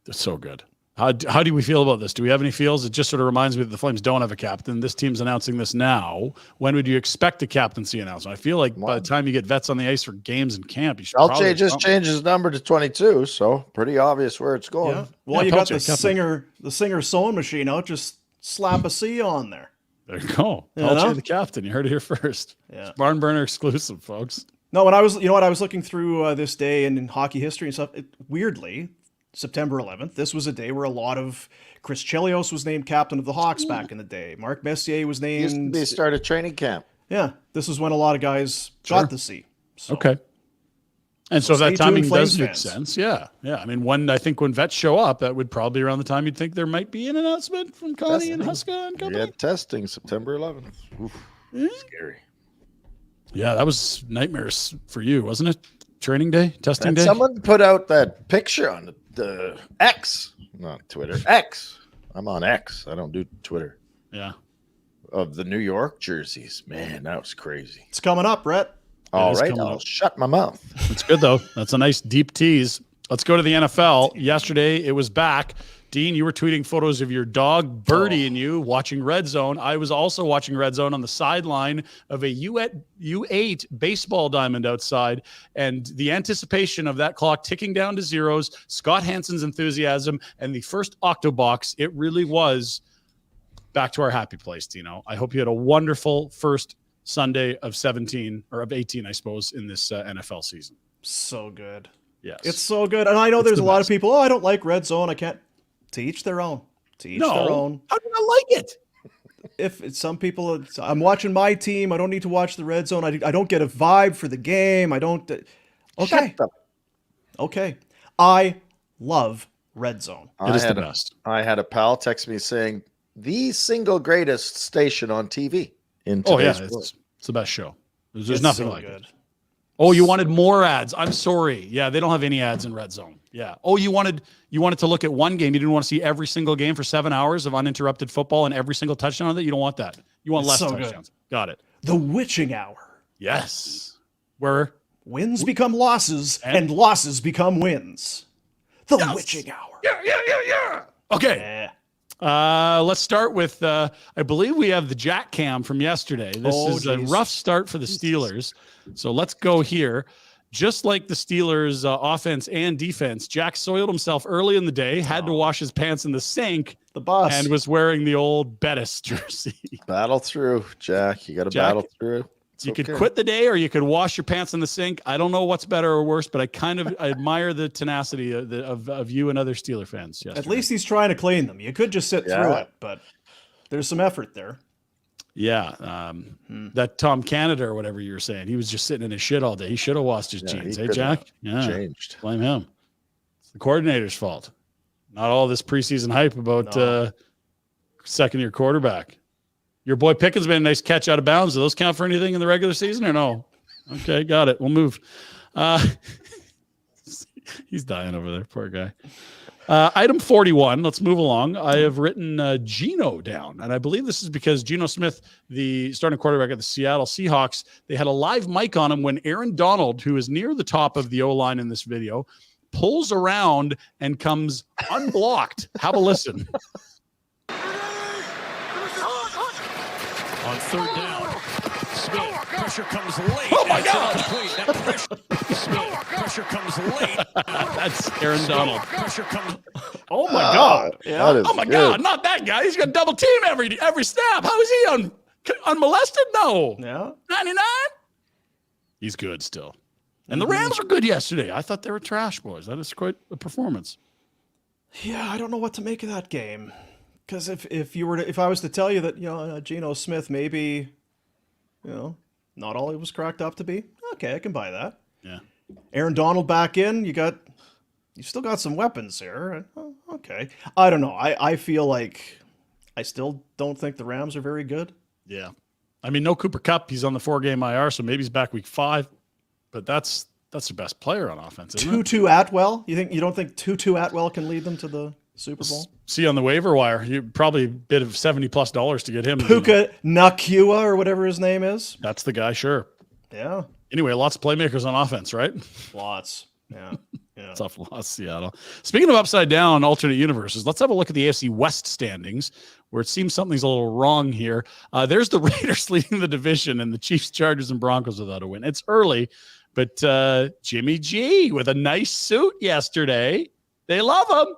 Speaker 2: That's so good. How do we feel about this? Do we have any feels? It just sort of reminds me that the Flames don't have a captain. This team's announcing this now. When would you expect a captaincy announcement? I feel like by the time you get vets on the ice for games and camp, you should
Speaker 3: Alche just changed his number to 22, so pretty obvious where it's going.
Speaker 1: Yeah. Well,
Speaker 2: Yeah,
Speaker 1: you got
Speaker 2: Pelche,
Speaker 1: the singer sewing machine out. Just slap a C on there.
Speaker 2: There you go.
Speaker 1: You know?
Speaker 2: Pelche the captain. You heard it here first.
Speaker 1: Yeah.
Speaker 2: It's Barn Burner exclusive, folks.
Speaker 1: No, when I was looking through this day and in hockey history and stuff, weirdly, September 11th, this was a day where a lot of Chris Chelios was named captain of the Hawks back in the day. Mark Messier was named.
Speaker 3: Used to be started training camp.
Speaker 1: Yeah, this is when a lot of guys got the C. So,
Speaker 2: Okay. And so
Speaker 1: stay
Speaker 2: that timing
Speaker 1: tuned,
Speaker 2: does
Speaker 1: Flames
Speaker 2: make
Speaker 1: fans.
Speaker 2: sense. Yeah. I mean, I think when vets show up, that would probably be around the time you'd think there might be an announcement from Connie and Huska and
Speaker 3: We
Speaker 2: company.
Speaker 3: had testing September 11th. Oof, scary.
Speaker 2: Yeah, that was nightmares for you, wasn't it? Training day, testing
Speaker 3: And
Speaker 2: day.
Speaker 3: someone put out that picture on the X, not Twitter. X. I'm on X. I don't do Twitter.
Speaker 2: Yeah.
Speaker 3: Of the New York jerseys. Man, that was crazy.
Speaker 1: It's coming up, Brett.
Speaker 3: All
Speaker 2: is
Speaker 3: right,
Speaker 2: coming
Speaker 3: I'll
Speaker 2: up.
Speaker 3: shut my mouth.
Speaker 2: It's good though. That's a nice deep tease. Let's go to the NFL. Yesterday it was back. Dean, you were tweeting photos of your dog Birdie and you watching Red Zone. I was also watching Red Zone on the sideline of a U8 baseball diamond outside, and the anticipation of that clock ticking down to zeros, Scott Hansen's enthusiasm, and the first Octobox. It really was back to our happy place, Tino. I hope you had a wonderful first Sunday of 17 or of 18, I suppose, in this NFL season.
Speaker 1: So good.
Speaker 2: Yes.
Speaker 1: It's so good. And I know there's
Speaker 2: the
Speaker 1: a lot
Speaker 2: best.
Speaker 1: of people, I don't like Red Zone. I can't. To each their own. To each their own.
Speaker 2: How do you like it?
Speaker 1: If it's some people, I'm watching my team. I don't need to watch the Red Zone. I don't get a vibe for the game. I don't. Okay.
Speaker 3: Shut up.
Speaker 1: Okay. I love Red Zone.
Speaker 2: It is the best.
Speaker 3: I had a pal text me saying the single greatest station on TV in
Speaker 2: Oh yeah,
Speaker 3: today's world.
Speaker 2: it's the best show. There's
Speaker 1: It's
Speaker 2: nothing
Speaker 1: so
Speaker 2: like it.
Speaker 1: good.
Speaker 2: Oh, you wanted more ads. I'm sorry. Yeah, they don't have any ads in Red Zone. Yeah. Oh, you wanted to look at one game. You didn't want to see every single game for 7 hours of uninterrupted football and every single touchdown of it. You don't want that. You want
Speaker 1: It's
Speaker 2: less
Speaker 1: so good.
Speaker 2: touchdowns. Got it.
Speaker 1: The witching hour.
Speaker 2: Yes. Where
Speaker 1: Wins become losses and losses become wins. The witching hour.
Speaker 2: Yeah. Okay.
Speaker 1: Yeah.
Speaker 2: Let's start with I believe we have the Jack Cam from yesterday. This is a rough start for the Steelers. So let's go here. Just like the Steelers' offense and defense, Jack soiled himself early in the day, had to wash his pants in the sink,
Speaker 1: The boss.
Speaker 2: and was wearing the old Bettis jersey.
Speaker 3: Battle through, Jack. You got to battle through. It's
Speaker 2: You could
Speaker 3: okay.
Speaker 2: quit the day or you could wash your pants in the sink. I don't know what's better or worse, but I admire the tenacity of you and other Steeler fans. Yesterday.
Speaker 1: At least he's trying to clean them. You could just sit through it, but there's some effort there.
Speaker 2: Yeah. That Tom Canada or whatever you were saying, he was just sitting in his shit all day. He should have washed his jeans.
Speaker 3: he
Speaker 2: Hey,
Speaker 3: could
Speaker 2: Jack?
Speaker 3: have
Speaker 2: Yeah.
Speaker 3: changed.
Speaker 2: Blame him. It's the coordinator's fault. Not all this preseason hype about
Speaker 1: No.
Speaker 2: second-year quarterback. Your boy Pickens made a nice catch out of bounds. Do those count for anything in the regular season or no? Okay, got it. We'll move. He's dying over there. Poor guy. Item 41. Let's move along. I have written Geno down, and I believe this is because Geno Smith, the starting quarterback of the Seattle Seahawks, they had a live mic on him when Aaron Donald, who is near the top of the O-line in this video, pulls around and comes unblocked. Have a listen.
Speaker 5: On third down, Smith, pressure comes late.
Speaker 2: Oh my God!
Speaker 5: Pressure comes late.
Speaker 2: That's Aaron Donald.
Speaker 5: Pressure comes.
Speaker 1: Oh my God! Yeah.
Speaker 3: That is
Speaker 2: Oh my
Speaker 3: good.
Speaker 2: God! Not that guy. He's got double team every snap. How is he unmolested? No.
Speaker 1: Yeah.
Speaker 2: 99. He's good still. And the Rams were good yesterday. I thought they were trash, boys. That is quite a performance.
Speaker 1: Yeah, I don't know what to make of that game. Because if I was to tell you that Geno Smith maybe, not all he was cracked up to be, okay, I can buy that.
Speaker 2: Yeah.
Speaker 1: Aaron Donald back in, you still got some weapons here. Okay, I don't know. I feel like I still don't think the Rams are very good.
Speaker 2: Yeah. I mean, no Cooper Kupp. He's on the 4-game IR, so maybe he's back week 5. But that's the best player on offense, isn't it?
Speaker 1: Tutu Atwell. You don't think Tutu Atwell can lead them to the Super Bowl?
Speaker 2: See on the waiver wire, you probably bid of $70+ to get him.
Speaker 1: Puka Nakua or whatever his name is.
Speaker 2: That's the guy, sure.
Speaker 1: Yeah,
Speaker 2: Anyway, lots of playmakers on offense, right?
Speaker 1: lots. Yeah.
Speaker 2: Tough loss, Seattle. Speaking of upside down alternate universes, let's have a look at the AFC West standings, where it seems something's a little wrong here. There's the Raiders leading the division and the Chiefs, Chargers, and Broncos without a win. It's early, but Jimmy G with a nice suit yesterday. They love him.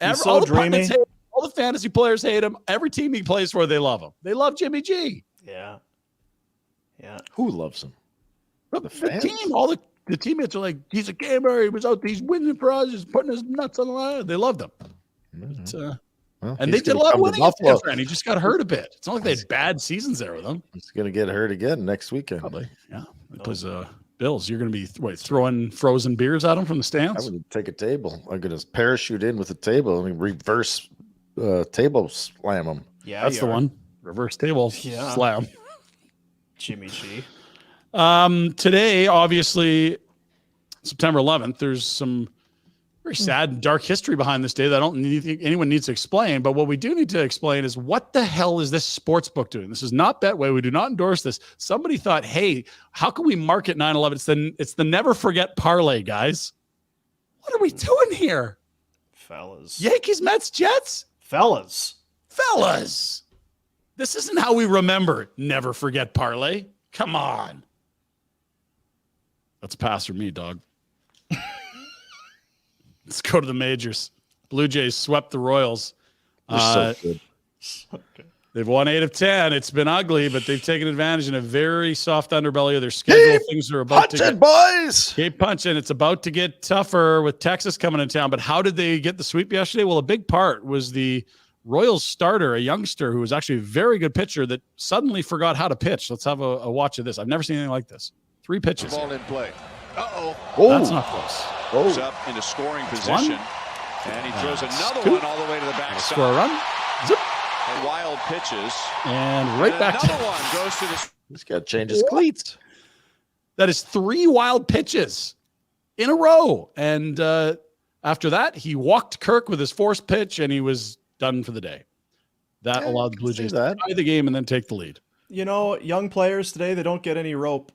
Speaker 1: He's so
Speaker 2: all the
Speaker 1: dreamy.
Speaker 2: pundits hate him. All the fantasy players hate him. Every team he plays for, they love him. They love Jimmy G.
Speaker 1: Yeah. Yeah.
Speaker 3: Who loves him?
Speaker 2: The
Speaker 3: fans?
Speaker 2: team, all the teammates are like, he's a gamer. He was out. He's winning for us. He's putting his nuts on the line. They loved him. But,
Speaker 3: Well,
Speaker 2: and
Speaker 3: he's
Speaker 2: they did a
Speaker 3: gonna
Speaker 2: lot of
Speaker 3: come to
Speaker 2: winning.
Speaker 3: Buffalo.
Speaker 2: And he just got hurt a bit. It's not like they had bad seasons there with him.
Speaker 3: He's going to get hurt again next weekend.
Speaker 2: Probably. Yeah. He plays Bills. You're going to be throwing frozen beers at him from the
Speaker 3: I
Speaker 2: stands?
Speaker 3: would take a table. I'm going to parachute in with a table and reverse table slam him.
Speaker 1: Yeah.
Speaker 2: That's the one. Reverse table slam.
Speaker 1: Jimmy G.
Speaker 2: Today, obviously, September 11th, there's some very sad and dark history behind this day that I don't think anyone needs to explain. But what we do need to explain is what the hell is this sports book doing? This is not Betway. We do not endorse this. Somebody thought, hey, how can we market 9/11? It's the never forget parlay, guys. What are we doing here?
Speaker 1: Fellas.
Speaker 2: Yankees, Mets, Jets?
Speaker 1: Fellas.
Speaker 2: This isn't how we remember never forget parlay. Come on. That's a pass for me, dog. Let's go to the majors. Blue Jays swept the Royals.
Speaker 3: They're so good.
Speaker 2: They've won 8 of 10. It's been ugly, but they've taken advantage in a very soft underbelly of their schedule. Things are about to get
Speaker 3: boys.
Speaker 2: keep punching. It's about to get tougher with Texas coming in town. But how did they get the sweep yesterday? Well, a big part was the Royals starter, a youngster who was actually a very good pitcher that suddenly forgot how to pitch. Let's have a watch of this. I've never seen anything like this. 3 pitches.
Speaker 6: Ball in play.
Speaker 3: Oh,
Speaker 2: That's not close.
Speaker 6: Moves up into scoring position. And he throws another
Speaker 2: Scoop.
Speaker 6: one all the way to the backside.
Speaker 2: Score a run. Zip.
Speaker 6: Wild pitches.
Speaker 2: And right
Speaker 6: And
Speaker 2: back
Speaker 6: another
Speaker 2: to
Speaker 6: one goes to the
Speaker 3: he's got to change his cleats.
Speaker 2: that is 3 wild pitches in a row. And after that, he walked Kirk with his forced pitch, and he was done for the day. That allowed the Blue Jays to tie the game and then take the lead.
Speaker 1: Young players today, they don't get any rope.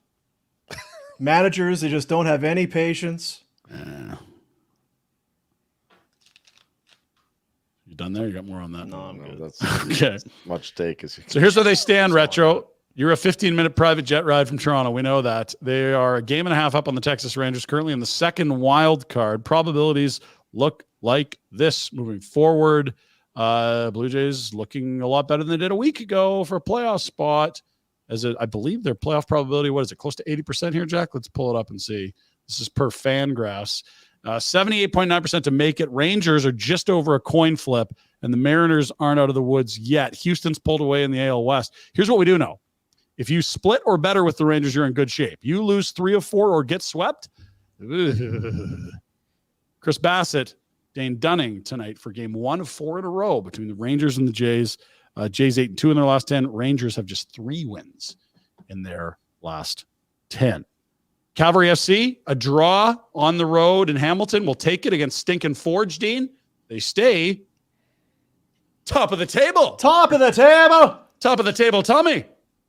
Speaker 1: Managers, they just don't have any patience.
Speaker 2: You done there? You got more on that?
Speaker 1: No, I'm good.
Speaker 3: That's
Speaker 2: Okay.
Speaker 3: much take as you
Speaker 2: So here's where they stand, Retro. You're a 15-minute private jet ride from Toronto. We know that. They are a game and a half up on the Texas Rangers, currently in the second wild card. Probabilities look like this moving forward. Blue Jays looking a lot better than they did a week ago for a playoff spot. I believe their playoff probability, what is it, close to 80% here, Jack? Let's pull it up and see. This is per Fangraphs. 78.9% to make it. Rangers are just over a coin flip, and the Mariners aren't out of the woods yet. Houston's pulled away in the AL West. Here's what we do know. If you split or better with the Rangers, you're in good shape. You lose 3 of 4 or get swept. Chris Bassett Dane Dunning tonight for game 1 of 4 in a row between the Rangers and the Jays. Jays 8-2 in their last 10. Rangers have just 3 wins in their last 10. Cavalry FC, a draw on the road in Hamilton. Will take it against Stinkin' Forge, Dean. They stay top of the table.
Speaker 1: Top of the table.
Speaker 2: Top of the table, Tommy.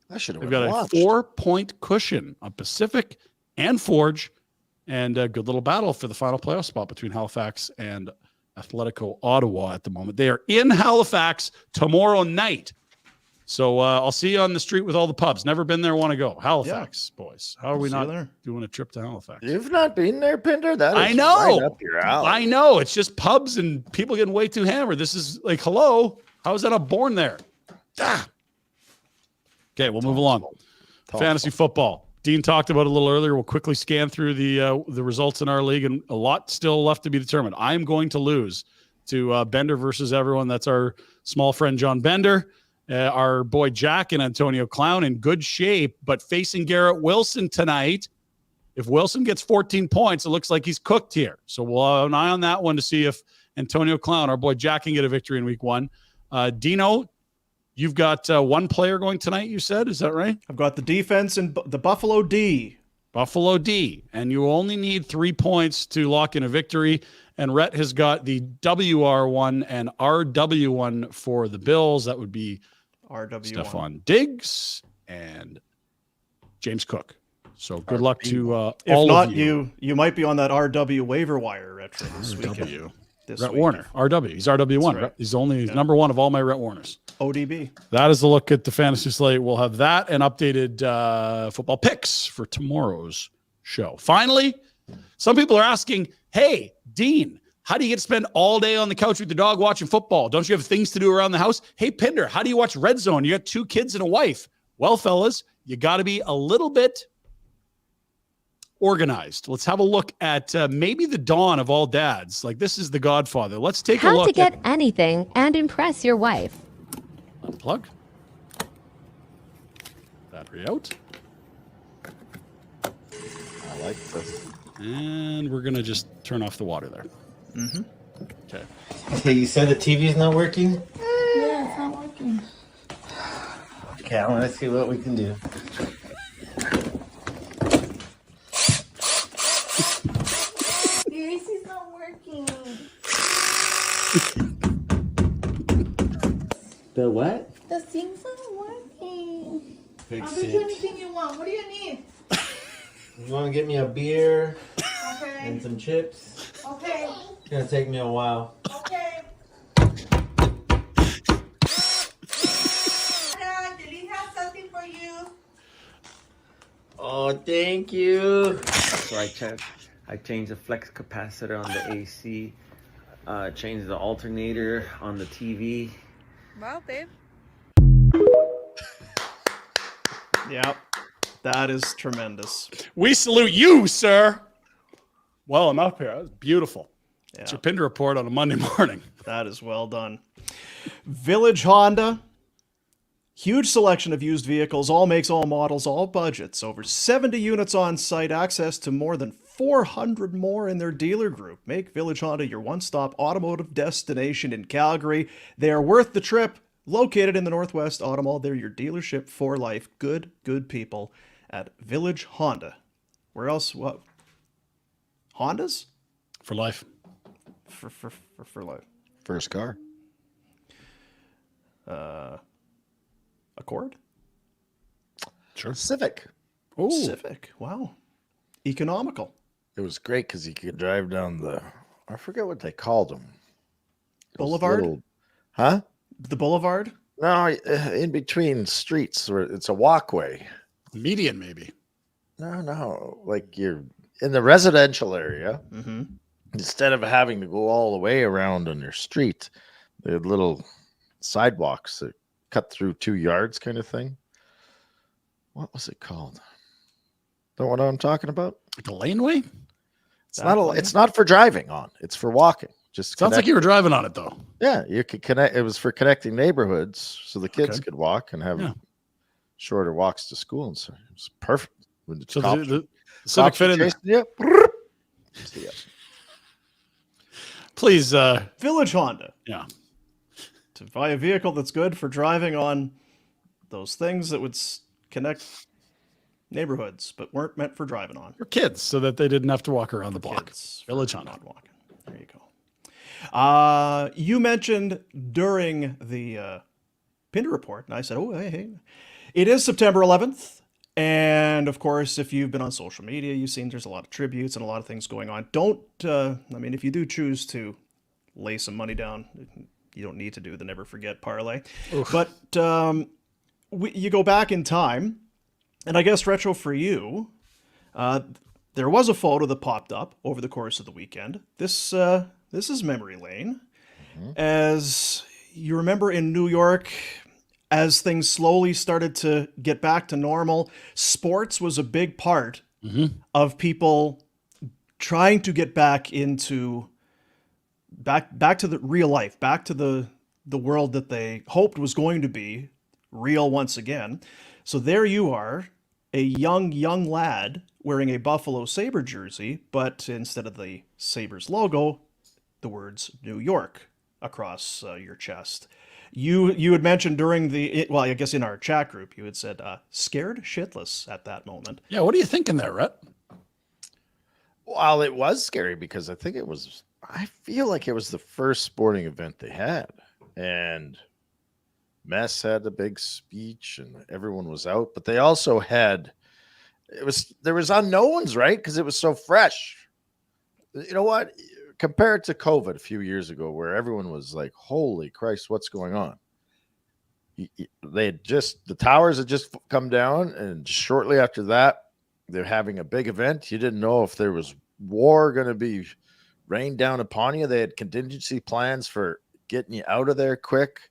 Speaker 3: I should have
Speaker 2: They've got a 4-point cushion on Pacific and Forge, and a good little battle for the final playoff spot between Halifax and Atletico Ottawa at the moment. They are in Halifax tomorrow night. So I'll see you on the street with all the pubs. Never been there, want to go. Halifax, boys. How are we not doing a trip to Halifax?
Speaker 3: You've not been there, Pinder? That is
Speaker 2: I know.
Speaker 3: right up your alley.
Speaker 2: I know. It's just pubs and people getting way too hammered. This is like, hello. How is that not born there? Ah. Okay, we'll move along. Fantasy football. Dean talked about it a little earlier. We'll quickly scan through the results in our league, and a lot still left to be determined. I'm going to lose to Bender versus everyone. That's our small friend John Bender. Our boy Jack and Antonio Clown in good shape, but facing Garrett Wilson tonight. If Wilson gets 14 points, it looks like he's cooked here. So we'll have an eye on that one to see if Antonio Clown, our boy Jack, can get a victory in week 1. Dino, you've got one player going tonight, you said. Is that right?
Speaker 1: I've got the defense and the Buffalo D.
Speaker 2: Buffalo D. And you only need 3 points to lock in a victory. And Rhett has got the WR1 and RW1 for the Bills. That would be
Speaker 1: RW1.
Speaker 2: Stephon Diggs and James Cook. So good luck to all
Speaker 1: if not,
Speaker 2: of you.
Speaker 1: You might be on that RW waiver wire retro this weekend.
Speaker 2: Rhett Warner, RW. He's RW1. Right. He's only number 1 of all my Rhett Warners.
Speaker 1: ODB.
Speaker 2: That is the look at the fantasy slate. We'll have that and updated football picks for tomorrow's show. Finally, some people are asking, hey, Dean, how do you get to spend all day on the couch with the dog watching football? Don't you have things to do around the house? Hey, Pinder, how do you watch Red Zone? You got 2 kids and a wife. Well, fellas, you got to be a little bit organized. Let's have a look at maybe the dawn of all dads. Like, this is The Godfather. Let's take a look.
Speaker 7: How to get anything and impress your wife.
Speaker 2: Unplug. Battery out.
Speaker 3: I like this.
Speaker 2: And we're going to just turn off the water there.
Speaker 1: Mm-hmm.
Speaker 2: Okay.
Speaker 8: Okay, you said the TV's not working?
Speaker 9: Yeah, it's not working.
Speaker 8: Okay, I want to see what we can do.
Speaker 9: The AC's not working.
Speaker 8: The what?
Speaker 9: The thing's not working.
Speaker 8: Fix
Speaker 9: I'll get you anything you want. What do you need?
Speaker 8: You want to get me a beer
Speaker 9: Okay.
Speaker 8: and some chips?
Speaker 9: Okay.
Speaker 8: It's going to take me a while.
Speaker 9: Okay. Julie has something for you.
Speaker 8: Oh, thank you. So I changed the flex capacitor on the AC, changed the alternator on the TV.
Speaker 9: Well, babe.
Speaker 1: Yep. That is tremendous.
Speaker 2: We salute you, sir. Well, I'm up here. That was beautiful.
Speaker 1: Yeah.
Speaker 2: It's your Pinder Report on a Monday morning.
Speaker 1: That is well done. Village Honda. Huge selection of used vehicles, all makes, all models, all budgets. Over 70 units on site, access to more than 400 more in their dealer group. Make Village Honda your one-stop automotive destination in Calgary. They are worth the trip. Located in the Northwest Auto Mall, they're your dealership for life. Good people at Village Honda. Where else? What? Hondas?
Speaker 2: For life.
Speaker 1: For life.
Speaker 3: First car.
Speaker 1: Accord?
Speaker 2: Sure.
Speaker 3: Civic.
Speaker 2: Oh,
Speaker 1: Civic. Wow. Economical.
Speaker 3: It was great because you could drive down the, I forget what they called them. Those
Speaker 1: Boulevard?
Speaker 3: Huh?
Speaker 1: The Boulevard?
Speaker 3: No, in between streets where it's a walkway.
Speaker 2: median maybe.
Speaker 3: No. Like you're in the residential area.
Speaker 1: Mm-hmm.
Speaker 3: Instead of having to go all the way around on your street, they had little sidewalks that cut through 2 yards kind of thing. What was it called? Don't know what I'm talking about?
Speaker 2: Like a laneway?
Speaker 3: It's not for driving on. It's for walking. Just
Speaker 2: Sounds like you were driving on it though.
Speaker 3: Yeah, you could connect. It was for connecting neighborhoods so the kids could walk and have shorter walks to school. And so it was perfect. When the
Speaker 2: So
Speaker 3: cops-
Speaker 2: the Civic fit in there.
Speaker 3: Yeah.
Speaker 2: Please,
Speaker 1: Village Honda.
Speaker 2: yeah.
Speaker 1: To buy a vehicle that's good for driving on those things that would connect neighborhoods, but weren't meant for driving on.
Speaker 2: For kids, so that they didn't have to walk around the block.
Speaker 1: Kids
Speaker 2: Village
Speaker 1: for
Speaker 2: Honda.
Speaker 1: not walking. There you go. You mentioned during the Pinder Report, and I said, oh, hey, it is September 11th. And of course, if you've been on social media, you've seen there's a lot of tributes and a lot of things going on. If you do choose to lay some money down, you don't need to do the Never Forget parlay. Oof. But you go back in time, and I guess retro for you, there was a photo that popped up over the course of the weekend. This is memory lane. Mm-hmm. As you remember in New York, as things slowly started to get back to normal, sports was a big part of people trying to get back into back to the real life, back to the world that they hoped was going to be real once again. So there you are, a young lad wearing a Buffalo Sabre jersey, but instead of the Sabres logo, the words New York across your chest. You had mentioned during I guess in our chat group, you had said scared shitless at that moment.
Speaker 2: Yeah, what are you thinking there, Rhett?
Speaker 3: Well, it was scary because I feel like it was the first sporting event they had. And Mess had a big speech and everyone was out, but they also had, there was unknowns, right? Because it was so fresh. You know what? Compared to COVID a few years ago, where everyone was like, holy Christ, what's going on? The towers had just come down, and shortly after that, they're having a big event. You didn't know if there was war going to be rained down upon you. They had contingency plans for getting you out of there quick.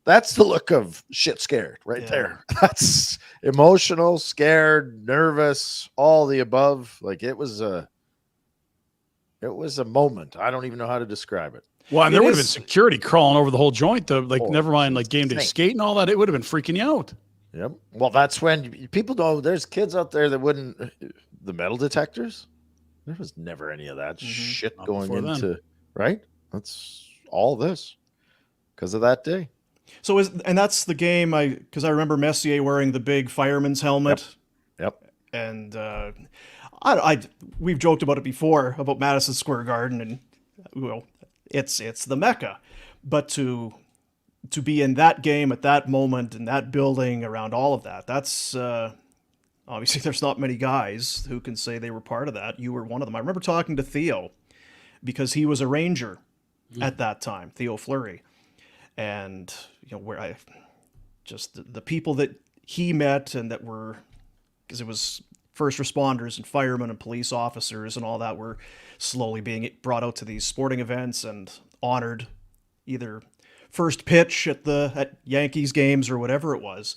Speaker 3: That's the look of shit scared right there. That's emotional, scared, nervous, all the above. Like it was a moment. I don't even know how to describe it.
Speaker 2: Well, and there would have been security crawling over the whole joint. Never mind, like game day skate and all that. It would have been freaking you out.
Speaker 3: Yep. Well, that's when people know there's kids out there that wouldn't. The metal detectors. There was never any of that shit going into right. That's all this because of that day.
Speaker 1: So that's the game. Because I remember Messier wearing the big fireman's helmet.
Speaker 3: Yep.
Speaker 1: And we've joked about it before about Madison Square Garden, and it's the Mecca. But to be in that game at that moment in that building around all of that, that's obviously there's not many guys who can say they were part of that. You were one of them. I remember talking to Theo because he was a Ranger at that time, Theo Fleury, and where the people that he met and that were, because it was first responders and firemen and police officers and all that were slowly being brought out to these sporting events and honored, either first pitch at Yankees games or whatever it was.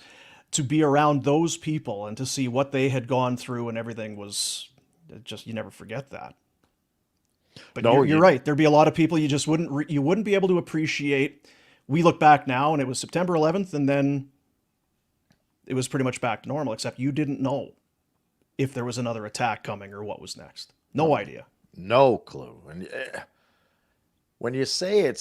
Speaker 1: To be around those people and to see what they had gone through and everything was just, you never forget that. But you're right. There'd be a lot of people you just wouldn't be able to appreciate. We look back now and it was September 11th and then it was pretty much back to normal, except you didn't know if there was another attack coming or what was next. No idea.
Speaker 3: No clue. And when you say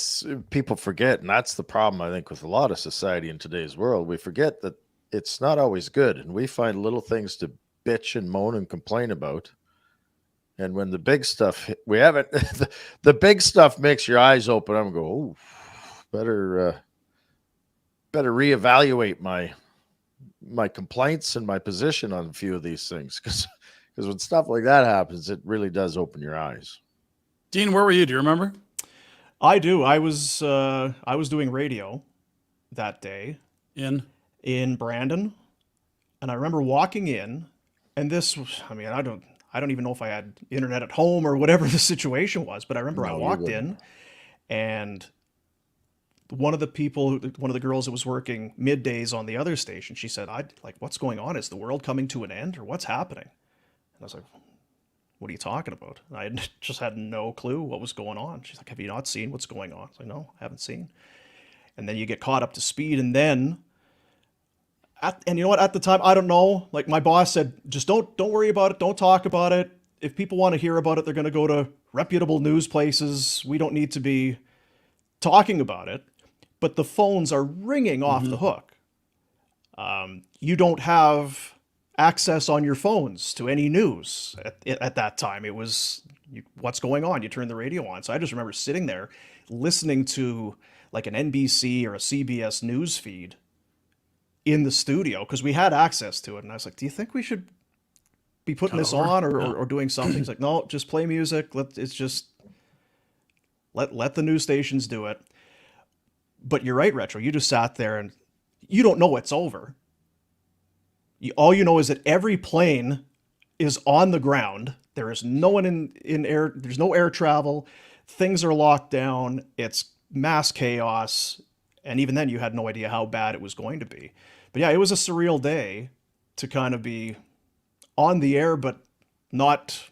Speaker 3: people forget, and that's the problem, I think, with a lot of society in today's world. We forget that it's not always good, and we find little things to bitch and moan and complain about. And when the big stuff, we haven't, the big stuff makes your eyes open up and go, oh, better reevaluate my complaints and my position on a few of these things. Because when stuff like that happens, it really does open your eyes.
Speaker 2: Dean, where were you? Do you remember?
Speaker 1: I do. I was doing radio that day in Brandon, and I remember walking in, and this was, I don't even know if I had internet at home or whatever the situation was, but I remember I walked in, and one of the girls that was working middays on the other station, she said, what's going on? Is the world coming to an end or what's happening? And I was like, what are you talking about? And I just had no clue what was going on. She's like, have you not seen what's going on? I was like, no, I haven't seen. And then you get caught up to speed. And then, and you know what, at the time, I don't know, like my boss said, just don't worry about it. Don't talk about it. If people want to hear about it, they're going to go to reputable news places. We don't need to be talking about it, but the phones are ringing off the hook. You don't have access on your phones to any news at that time. It was what's going on. You turn the radio on. So I just remember sitting there listening to like an NBC or a CBS news feed in the studio because we had access to it. And I was like, do you think we should be putting this on or doing something? He's like, no, just play music. Let the news stations do it. But you're right, Retro. You just sat there and you don't know it's over. All you know is that every plane is on the ground. There is no one in air. There's no air travel. Things are locked down. It's mass chaos. And even then, you had no idea how bad it was going to be. But yeah, it was a surreal day to kind of be on the air, but not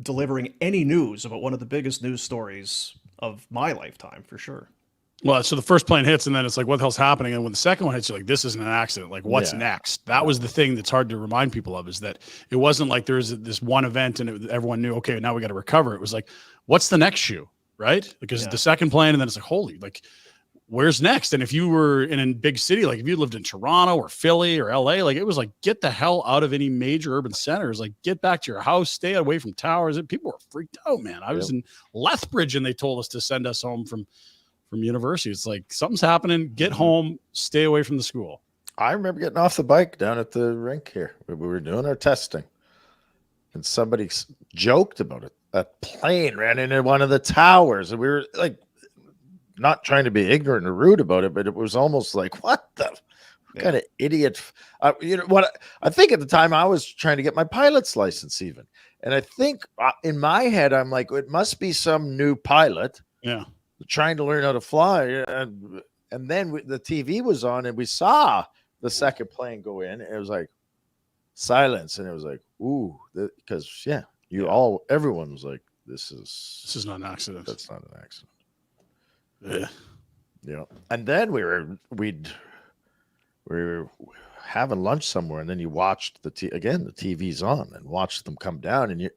Speaker 1: delivering any news about one of the biggest news stories of my lifetime, for sure.
Speaker 2: Well, so the first plane hits, and then it's like, what the hell's happening? And when the second one hits, you're like, this isn't an accident. Like, what's next? That was the thing that's hard to remind people of, is that it wasn't like there was this one event and everyone knew, okay, now we got to recover. It was like, what's the next shoe, right? Because the second plane, and then it's like, holy, like, where's next? And if you were in a big city, like if you lived in Toronto or Philly or LA, like it was like, get the hell out of any major urban centers, like get back to your house, stay away from towers. And people were freaked out, man. I was in Lethbridge and they told us to send us home from university. It's like, something's happening. Get home, stay away from the school.
Speaker 3: I remember getting off the bike down at the rink here. We were doing our testing and somebody joked about it. A plane ran into one of the towers and we were like, not trying to be ignorant or rude about it, but it was almost like, what the kind of idiot? You know what? I think at the time I was trying to get my pilot's license even. And I think in my head, I'm like, it must be some new pilot.
Speaker 2: Yeah.
Speaker 3: Trying to learn how to fly. And then the TV was on and we saw the second plane go in. And it was like silence. And it was like, ooh, because everyone was like, this is
Speaker 2: not an accident.
Speaker 3: That's not an accident.
Speaker 2: Yeah.
Speaker 3: Yeah. And then we were having lunch somewhere, and then you watched the TV's on and watched them come down, and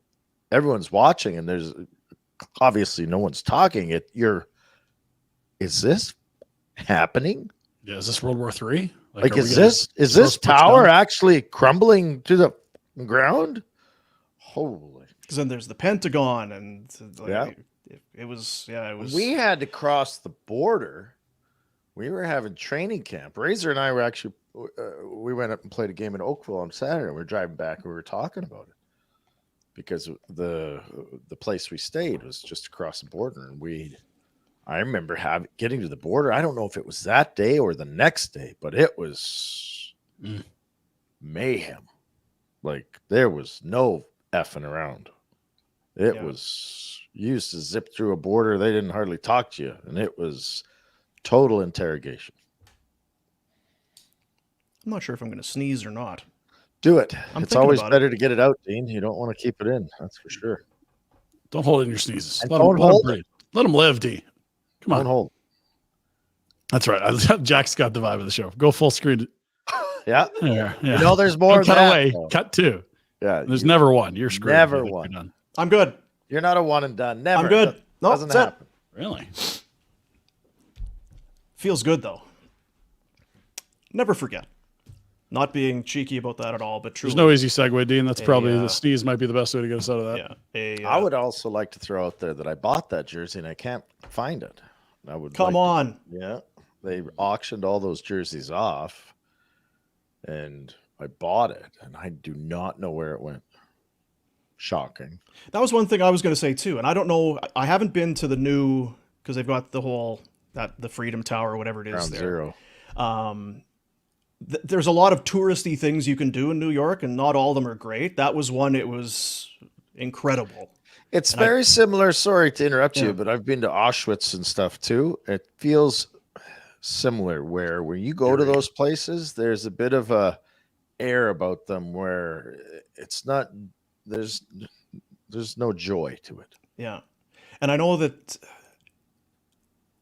Speaker 3: everyone's watching, and there's obviously no one's talking. Is this happening?
Speaker 2: Yeah. Is this World War III?
Speaker 3: Like is this tower actually crumbling to the ground? Holy.
Speaker 1: Because then there's the Pentagon and It was.
Speaker 3: We had to cross the border. We were having training camp. Razor and I were actually, we went up and played a game in Oakville on Saturday. We were driving back and we were talking about it because the place we stayed was just across the border. And I remember getting to the border. I don't know if it was that day or the next day, but it was mayhem. Like there was no effing around. It was. You used to zip through a border. They didn't hardly talk to you. And it was total interrogation.
Speaker 1: I'm not sure if I'm going to sneeze or not.
Speaker 3: Do it. It's always better to get it out, Dean. You don't want to keep it in. That's for sure.
Speaker 2: Don't hold it in your sneezes.
Speaker 3: Let them
Speaker 2: breathe. Let them live, D. Come on.
Speaker 3: Don't hold.
Speaker 2: That's right. Jack's got the vibe of the show. Go full screen.
Speaker 3: Yeah.
Speaker 2: Yeah.
Speaker 3: You know, there's more.
Speaker 2: Cut away. Cut two.
Speaker 3: Yeah.
Speaker 2: There's never one. You're screwed.
Speaker 3: Never one.
Speaker 1: I'm good.
Speaker 3: You're not a one and done. Never.
Speaker 1: I'm good. No,
Speaker 3: doesn't happen.
Speaker 2: Really?
Speaker 1: Feels good though. Never forget. Not being cheeky about that at all, but truly.
Speaker 2: There's no easy segue, Dean. That's probably the sneeze might be the best way to get us out of that.
Speaker 1: Yeah.
Speaker 3: I would also like to throw out there that I bought that jersey and I can't find it. I would
Speaker 1: come on.
Speaker 3: Yeah. They auctioned all those jerseys off and I bought it and I do not know where it went. Shocking.
Speaker 1: That was one thing I was going to say too. And I don't know, I haven't been to the new, because they've got the whole, the Freedom Tower, whatever it is
Speaker 3: Ground
Speaker 1: there.
Speaker 3: Zero.
Speaker 1: There's a lot of touristy things you can do in New York and not all of them are great. That was one, it was incredible.
Speaker 3: It's very similar. Sorry to interrupt you, but I've been to Auschwitz and stuff too. It feels similar where you go to those places, there's a bit of a air about them where it's not, there's no joy to it.
Speaker 1: Yeah. And I know that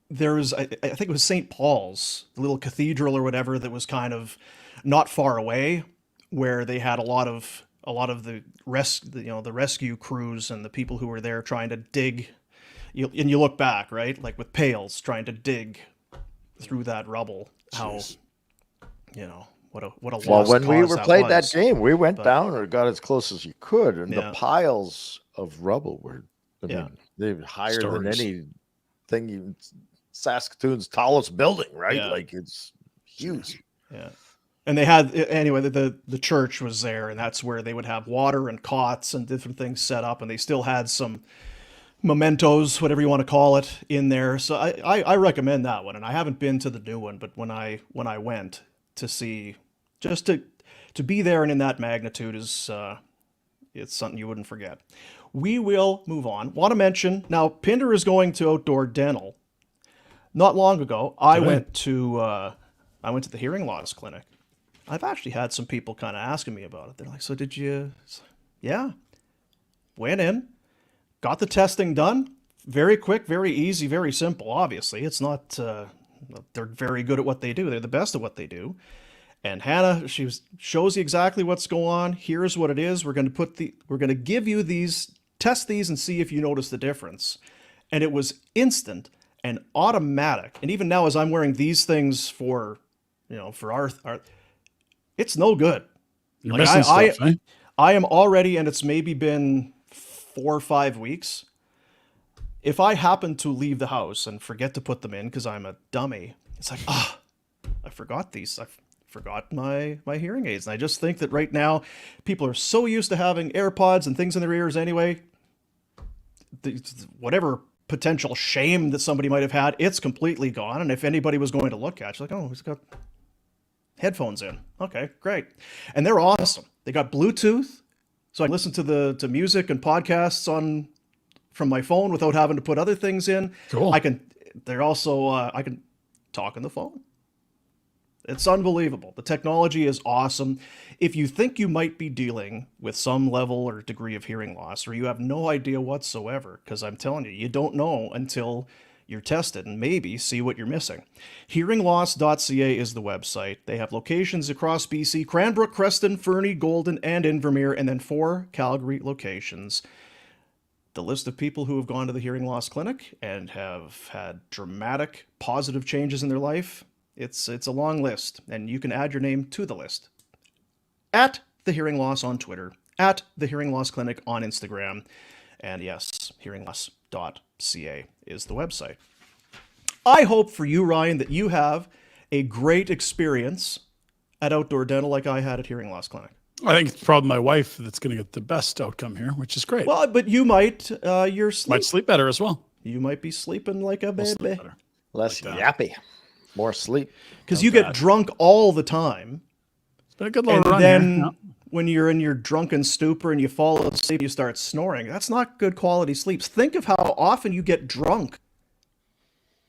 Speaker 1: there was, I think it was St. Paul's, the little cathedral or whatever that was kind of not far away, where they had a lot of a lot of the rescue crews and the people who were there trying to dig. And you look back, right, like with pails trying to dig through that rubble.
Speaker 2: Jeez.
Speaker 1: How what a lost
Speaker 3: Well, when we
Speaker 1: cause
Speaker 3: were
Speaker 1: that
Speaker 3: played that
Speaker 1: was.
Speaker 3: game, we went
Speaker 1: But-
Speaker 3: down or got as close as you could, and
Speaker 1: Yeah.
Speaker 3: the piles of rubble were, I
Speaker 1: Yeah.
Speaker 3: mean, they're higher than
Speaker 2: Stories.
Speaker 3: anything. Saskatoon's tallest building, right?
Speaker 1: Yeah.
Speaker 3: Like it's huge.
Speaker 1: Yeah. And they had, anyway, the church was there, and that's where they would have water and cots and different things set up, and they still had some mementos, whatever you want to call it, in there. So I recommend that one, and I haven't been to the new one, but when I went to see, just to be there and in that magnitude is it's something you wouldn't forget. We will move on. Want to mention, now Pinder is going to Outdoor Dental. Not long ago, I went to the hearing loss clinic. I've actually had some people kind of asking me about it. They're like, so did you? Yeah. Went in, got the testing done. Very quick, very easy, very simple. Obviously, it's not, they're very good at what they do. They're the best at what they do. And Hannah, shows you exactly what's going on. Here's what it is. We're going to give you these, test these and see if you notice the difference. And it was instant and automatic. And even now, as I'm wearing these things for our it's no good.
Speaker 2: You're missing stuff, eh?
Speaker 1: I am already, and it's maybe been 4 or 5 weeks. If I happen to leave the house and forget to put them in because I'm a dummy, it's like, I forgot these. I forgot my hearing aids. And I just think that right now, people are so used to having AirPods and things in their ears anyway. Whatever potential shame that somebody might have had, it's completely gone. And if anybody was going to look at you, like, oh, he's got headphones in. Okay, great. And they're awesome. They got Bluetooth, so I can listen to music and podcasts from my phone without having to put other things in.
Speaker 2: Cool.
Speaker 1: I can talk on the phone. It's unbelievable. The technology is awesome. If you think you might be dealing with some level or degree of hearing loss, or you have no idea whatsoever, because I'm telling you, you don't know until you're tested and maybe see what you're missing. Hearingloss.ca is the website. They have locations across BC, Cranbrook, Creston, Fernie, Golden, and Invermere, and then 4 Calgary locations. The list of people who have gone to the hearing loss clinic and have had dramatic positive changes in their life, it's a long list, and you can add your name to the list. At The Hearing Loss on Twitter, at The Hearing Loss Clinic on Instagram, and yes, hearingloss.ca is the website. I hope for you, Ryan, that you have a great experience at Outdoor Dental like I had at Hearing Loss Clinic.
Speaker 2: I think it's probably my wife that's going to get the best outcome here, which is great.
Speaker 1: Well, but you might,
Speaker 2: Might sleep better as well.
Speaker 1: You might be sleeping like a
Speaker 2: We'll sleep
Speaker 1: baby.
Speaker 2: better.
Speaker 3: Less
Speaker 2: Like
Speaker 3: yappy, more sleep.
Speaker 1: Because you get drunk all the time.
Speaker 2: It's been a good little
Speaker 1: And
Speaker 2: run
Speaker 1: then
Speaker 2: here. Yeah.
Speaker 1: when you're in your drunken stupor and you fall asleep, you start snoring. That's not good quality sleep. Think of how often you get drunk.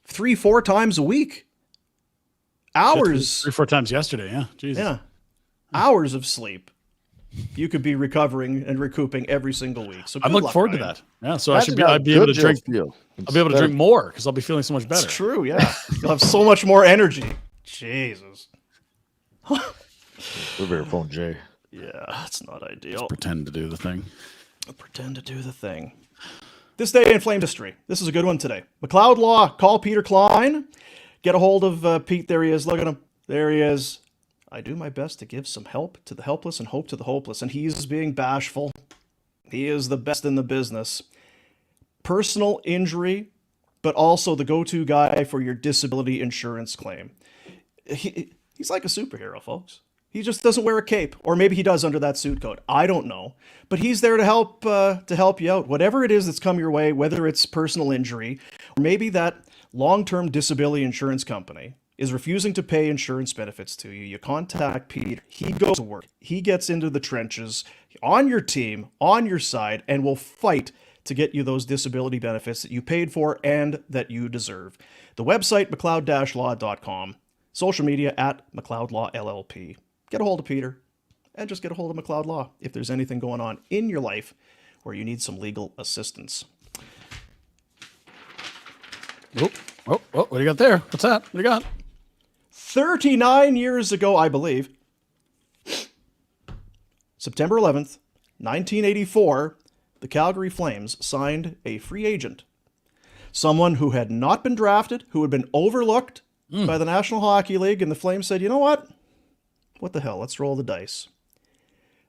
Speaker 1: 3-4 times a week. Hours.
Speaker 2: 3-4 times yesterday. Yeah. Jesus.
Speaker 1: Yeah. Hours of sleep. You could be recovering and recouping every single week. So
Speaker 2: I'm
Speaker 1: good
Speaker 2: looking
Speaker 1: luck,
Speaker 2: forward to
Speaker 1: Ryan.
Speaker 2: that. Yeah. So
Speaker 3: Imagine
Speaker 2: I'd
Speaker 3: how
Speaker 2: be able to
Speaker 3: good
Speaker 2: drink.
Speaker 3: you'll feel
Speaker 2: I'll be able to
Speaker 3: instead
Speaker 2: drink
Speaker 3: of-
Speaker 2: more because I'll be feeling so much better.
Speaker 1: It's true, yeah. You'll have so much more energy. Jesus.
Speaker 3: We'll phone Jay.
Speaker 1: Yeah, that's not ideal.
Speaker 2: Pretend to do the thing.
Speaker 1: Pretend to do the thing. This day in flame history. This is a good one today. McLeod Law. Call Peter Klein. Get a hold of Pete. There he is. Look at him. There he is. I do my best to give some help to the helpless and hope to the hopeless. And he's being bashful. He is the best in the business. Personal injury, but also the go-to guy for your disability insurance claim. He's like a superhero, folks. He just doesn't wear a cape, or maybe he does under that suit coat. I don't know, but he's there to help you out. Whatever it is that's come your way, whether it's personal injury, or maybe that long-term disability insurance company is refusing to pay insurance benefits to you. You contact Pete. He goes to work. He gets into the trenches on your team, on your side, and will fight to get you those disability benefits that you paid for and that you deserve. The website, mcleod-law.com. Social media at McLeod Law LLP. Get a hold of Peter and just get a hold of McLeod Law if there's anything going on in your life where you need some legal assistance.
Speaker 2: Oh, what do you got there? What's that? What do you got?
Speaker 1: 39 years ago, I believe, September 11th, 1984, the Calgary Flames signed a free agent. Someone who had not been drafted, who had been overlooked by the National Hockey League, and the Flames said, you know what? What the hell? Let's roll the dice.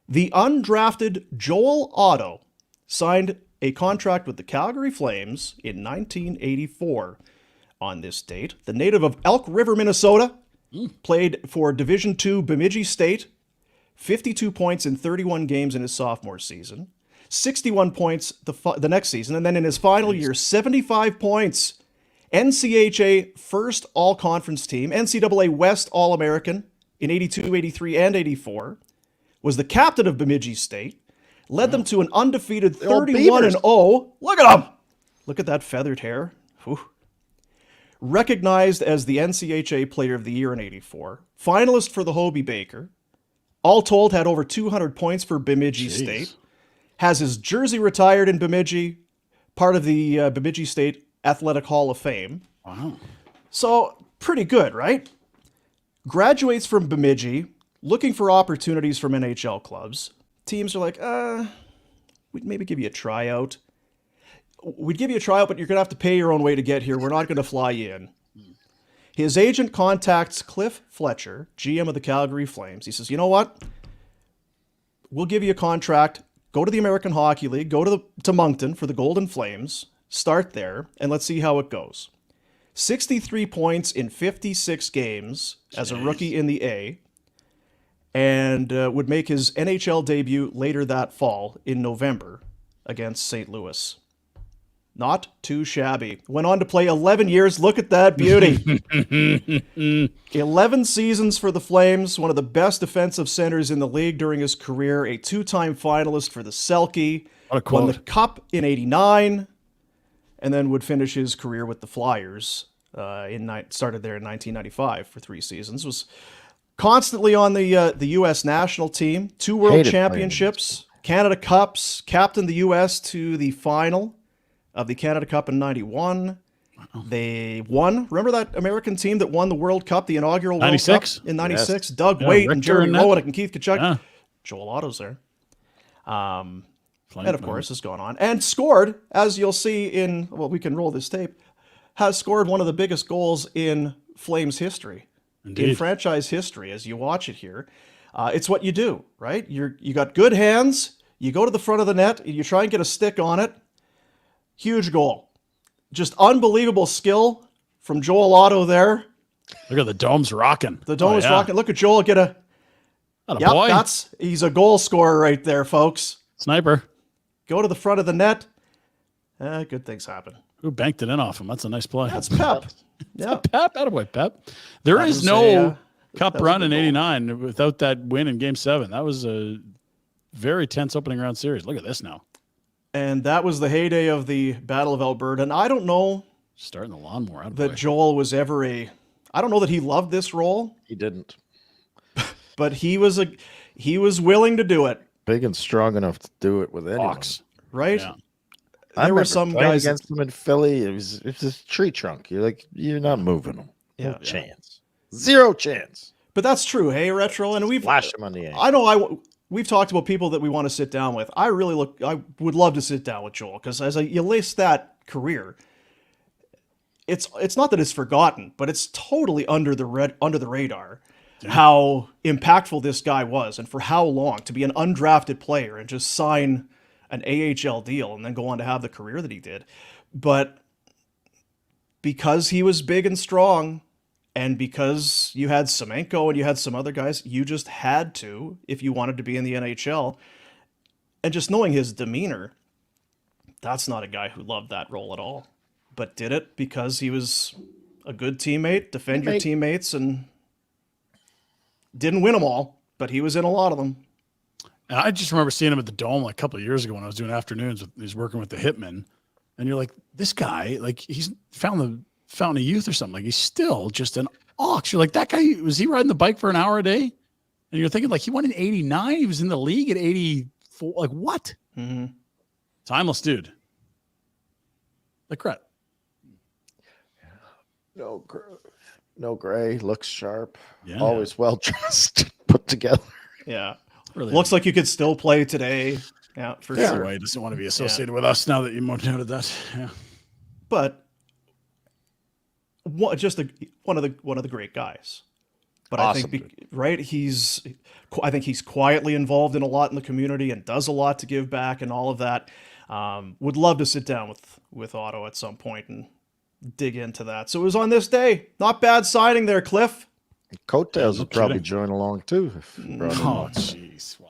Speaker 1: The undrafted Joel Otto signed a contract with the Calgary Flames in 1984. On this date, the native of Elk River, Minnesota, played for Division II Bemidji State, 52 points in 31 games in his sophomore season, 61 points the next season, and then in his final year, 75 points. NCHA first all-conference team, NCAA West All-American in 82, 83, and 84, was the captain of Bemidji State, led them to an undefeated 31-0. Look at him! Look at that feathered hair. Whew. Recognized as the NCHA Player of the Year in 84, finalist for the Hobey Baker, all told had over 200 points for Bemidji State, has his jersey retired in Bemidji, part of the Bemidji State Athletic Hall of Fame.
Speaker 2: Wow.
Speaker 1: So, pretty good, right? Graduates from Bemidji, looking for opportunities from NHL clubs. Teams are like, we'd maybe give you a tryout. We'd give you a tryout, but you're going to have to pay your own way to get here. We're not going to fly you in. His agent contacts Cliff Fletcher, GM of the Calgary Flames. He says, you know what? We'll give you a contract. Go to the American Hockey League. Go to Moncton for the Golden Flames. Start there, and let's see how it goes. 63 points in 56 games as a rookie in the A, and would make his NHL debut later that fall in November against St. Louis. Not too shabby. Went on to play 11 years. Look at that beauty. 11 seasons for the Flames, one of the best defensive centers in the league during his career, a two-time finalist for the Selke, won the Cup in 89, and then would finish his career with the Flyers. Started there in 1995 for 3 seasons. Was constantly on the U.S. national team. 2 World Championships, Canada Cups, captained the U.S. to the final of the Canada Cup in 91. Wow. They won. Remember that American team that won the World Cup, the inaugural World Cup in 96? Yes. Doug Waite and Jeremy Roenick and Keith Tkachuk. Yeah. Joel Otto's there. And of course has gone on and scored, as you'll see we can roll this tape, has scored one of the biggest goals in Flames history. Indeed. In franchise history, as you watch it here. It's what you do, right? You got good hands, you go to the front of the net, you try and get a stick on it. Huge goal. Just unbelievable skill from Joel Otto there.
Speaker 2: Look at the dome's rocking.
Speaker 1: The dome is rocking. Look at Joel get a... Boy. He's a goal scorer right there, folks.
Speaker 2: Sniper.
Speaker 1: Go to the front of the net. Good things happen.
Speaker 2: Who banked it in off him? That's a nice play.
Speaker 1: That's Pep. Yeah.
Speaker 2: Pep. Attaboy, Pep. There is no cup run in 89 without that win in Game 7. That was a very tense opening round series. Look at this now.
Speaker 1: And that was the heyday of the Battle of Alberta. And I don't know
Speaker 2: starting the lawnmower out
Speaker 1: that Joel was ever I don't know that he loved this role.
Speaker 3: He didn't.
Speaker 1: But he was willing to do it.
Speaker 3: Big and strong enough to do it with anyone.
Speaker 1: Right?
Speaker 3: Yeah.
Speaker 1: There were some guys
Speaker 3: against him in Philly. It was a tree trunk. You're not moving him. No chance. Zero chance.
Speaker 1: But that's true. Hey, Retro, and we've
Speaker 3: flashed him on the air.
Speaker 1: I know. We've talked about people that we want to sit down with. I would love to sit down with Joel because you list that career, it's not that it's forgotten, but it's totally under the radar. Yeah. How impactful this guy was, and for how long to be an undrafted player and just sign an AHL deal and then go on to have the career that he did. But because he was big and strong, and because you had Semenko and you had some other guys, you just had to, if you wanted to be in the NHL. And just knowing his demeanor, that's not a guy who loved that role at all, but did it because he was a good teammate, defend your teammates, and didn't win them all, but he was in a lot of them.
Speaker 2: And I just remember seeing him at the Dome like a couple of years ago when I was doing afternoons. He's working with the Hitmen, and you're like, this guy, like he's found the Fountain of Youth or something. Like he's still just an ox. You're like, that guy, was he riding the bike for an hour a day? And you're thinking like he won in 89. He was in the league at 84. Like what?
Speaker 1: Mm-hmm.
Speaker 2: Timeless dude. Like Cret.
Speaker 3: No gray, looks sharp.
Speaker 2: Yeah.
Speaker 3: Always well dressed, put together.
Speaker 1: Yeah.
Speaker 2: Really
Speaker 1: looks like you could still play today. Yeah, for
Speaker 2: That's
Speaker 1: sure.
Speaker 2: why he doesn't want to be associated with us now that you noted that. Yeah.
Speaker 1: But one of the great guys. But
Speaker 3: Awesome,
Speaker 1: I think I think he's quietly involved in a lot in the community and does a lot to give back and all of that. Would love to sit down with Otto at some point and dig into that. So it was on this day. Not bad signing there, Cliff.
Speaker 3: Coattails
Speaker 2: no
Speaker 3: would probably
Speaker 2: kidding.
Speaker 3: join along too. If you brought him
Speaker 2: Oh,
Speaker 3: along.
Speaker 2: jeez. Wow.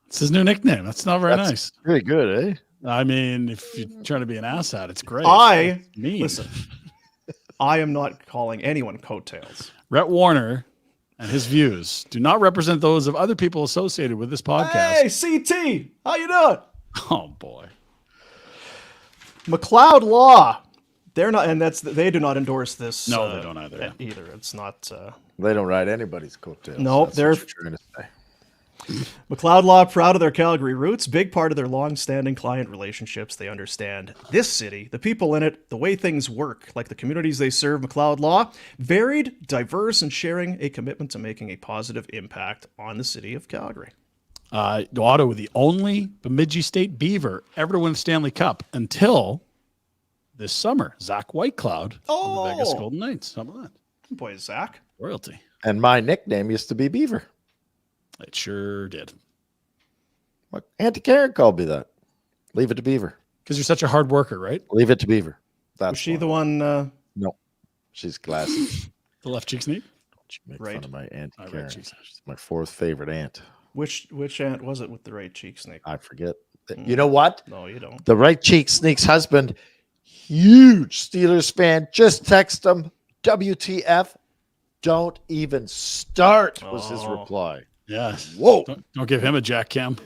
Speaker 2: It's his new nickname. That's not very
Speaker 3: That's
Speaker 2: nice.
Speaker 3: pretty good, eh?
Speaker 2: I mean, if you're trying to be an asshat, it's great.
Speaker 1: Listen, I am not calling anyone coattails.
Speaker 2: Rhett Warner and his views do not represent those of other people associated with this podcast.
Speaker 1: Hey, CT, how you doing?
Speaker 2: Oh boy.
Speaker 1: McLeod Law. They're not, and they do not endorse this.
Speaker 2: No, they don't either.
Speaker 1: Either. It's not.
Speaker 3: They don't ride anybody's coattails.
Speaker 1: No,
Speaker 3: That's
Speaker 1: they're
Speaker 3: what you're trying to say.
Speaker 1: McLeod Law, proud of their Calgary roots, big part of their long-standing client relationships. They understand this city, the people in it, the way things work, like the communities they serve. McLeod Law, varied, diverse, and sharing a commitment to making a positive impact on the city of Calgary.
Speaker 2: Otto, the only Bemidji State Beaver ever to win the Stanley Cup until this summer. Zach Whitecloud of the Vegas Golden Knights. How about that?
Speaker 1: Boy, Zach.
Speaker 2: Royalty.
Speaker 3: And my nickname used to be Beaver.
Speaker 2: It sure did.
Speaker 3: What? Auntie Karen called me that. Leave it to Beaver.
Speaker 2: Because you're such a hard worker, right?
Speaker 3: Leave it to Beaver. That's
Speaker 1: Was she
Speaker 3: why.
Speaker 1: the one?
Speaker 3: No, she's classy.
Speaker 2: The left cheek sneak?
Speaker 3: Don't you make
Speaker 1: Right.
Speaker 3: fun of my Auntie
Speaker 2: Right
Speaker 3: Karen.
Speaker 2: cheeks.
Speaker 3: She's my fourth favorite aunt.
Speaker 1: Which aunt was it with the right cheek snake?
Speaker 3: I forget. You know what?
Speaker 1: No, you don't.
Speaker 3: The right cheek sneak's husband, huge Steelers fan. Just text him. WTF? Don't even start was his reply.
Speaker 2: Yeah.
Speaker 3: Whoa.
Speaker 2: Don't give him a jack cam.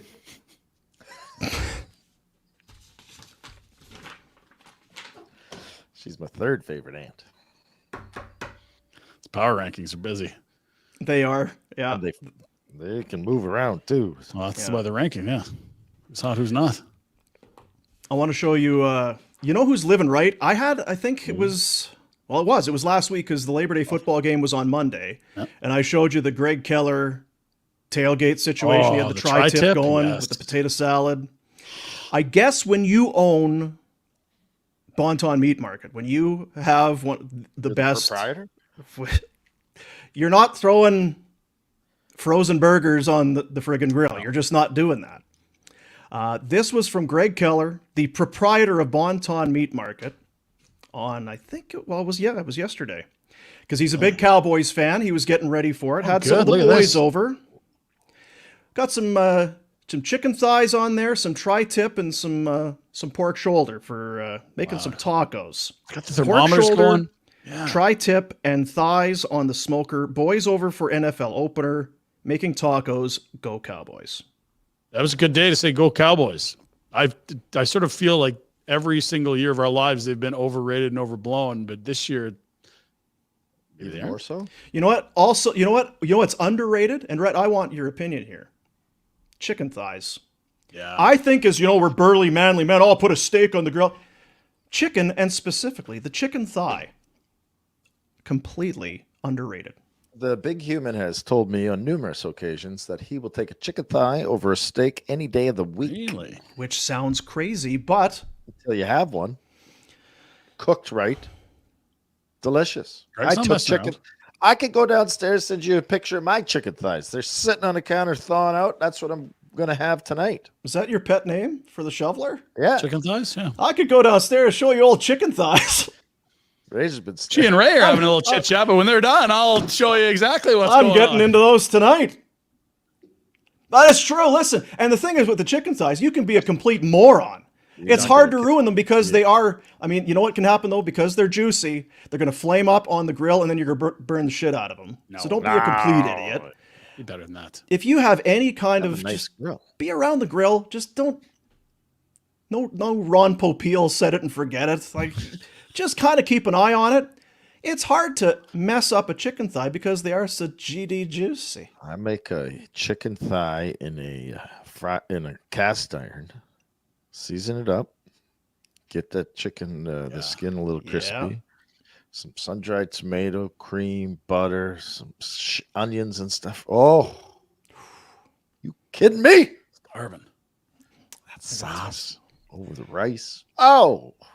Speaker 3: She's my third favorite aunt.
Speaker 2: His power rankings are busy.
Speaker 1: They are. Yeah.
Speaker 3: And they can move around too.
Speaker 2: Well, that's why they're ranking, yeah. Who's hot, who's not.
Speaker 1: I want to show you, you know who's living right? I think it was last week because the Labor Day football game was on Monday.
Speaker 2: Yep.
Speaker 1: And I showed you the Greg Keller tailgate situation. He had the tri-tip going with the potato salad. I guess when you own Bonton Meat Market, when you have the best
Speaker 3: proprietor,
Speaker 1: you're not throwing frozen burgers on the friggin' grill. You're just not doing that. This was from Greg Keller, the proprietor of Bonton Meat Market, on it was yesterday, because he's a big Cowboys fan. He was getting ready for it. Had some of the boys over. Got some chicken thighs on there, some tri-tip, and some pork shoulder for making some tacos.
Speaker 2: Got the thermometers going.
Speaker 1: Yeah. Tri-tip and thighs on the smoker. Boys over for NFL opener, making tacos. Go Cowboys.
Speaker 2: That was a good day to say go Cowboys. I sort of feel like every single year of our lives they've been overrated and overblown, but this year maybe they
Speaker 3: more
Speaker 2: are.
Speaker 3: so.
Speaker 1: You know what? Also, you know what's underrated? And Rhett, I want your opinion here. Chicken thighs.
Speaker 2: Yeah.
Speaker 1: I think we're burly, manly men. I'll put a steak on the grill. Chicken, and specifically the chicken thigh, completely underrated.
Speaker 3: The big human has told me on numerous occasions that he will take a chicken thigh over a steak any day of the week.
Speaker 2: Really?
Speaker 1: Which sounds crazy, but
Speaker 3: Until you have one cooked right, delicious.
Speaker 2: Greg's
Speaker 3: I
Speaker 2: not
Speaker 3: took
Speaker 2: messing
Speaker 3: chicken.
Speaker 2: around.
Speaker 3: I could go downstairs, send you a picture of my chicken thighs. They're sitting on the counter thawing out. That's what I'm going to have tonight.
Speaker 1: is that your pet name for the shoveler?
Speaker 3: Yeah.
Speaker 2: Chicken thighs? Yeah.
Speaker 1: I could go downstairs, show you old chicken thighs.
Speaker 3: Ray's been
Speaker 2: She and Ray are having a little chit chat, but when they're done, I'll show you exactly what's going on.
Speaker 1: I'm getting into those tonight. That is true. Listen, and the thing is with the chicken thighs, you can be a complete moron. It's hard to ruin them because they are. I mean, you know what can happen though? Because they're juicy, they're going to flame up on the grill, and then you're going to burn the shit out of them. So don't be a complete idiot.
Speaker 2: Be better than that.
Speaker 1: If you have any kind of
Speaker 3: nice
Speaker 1: just
Speaker 3: grill.
Speaker 1: be around the grill, just don't. No Ron Popeil set it and forget it. Like, just kind of keep an eye on it. It's hard to mess up a chicken thigh because they are so GD juicy.
Speaker 3: I make a chicken thigh in a cast iron, season it up, get that chicken, the skin a little crispy,
Speaker 1: Yeah.
Speaker 3: some sun-dried tomato, cream, butter, some onions and stuff. Oh, you kidding me?
Speaker 2: Arvin.
Speaker 3: That's sauce over the rice. Oh,
Speaker 1: I'm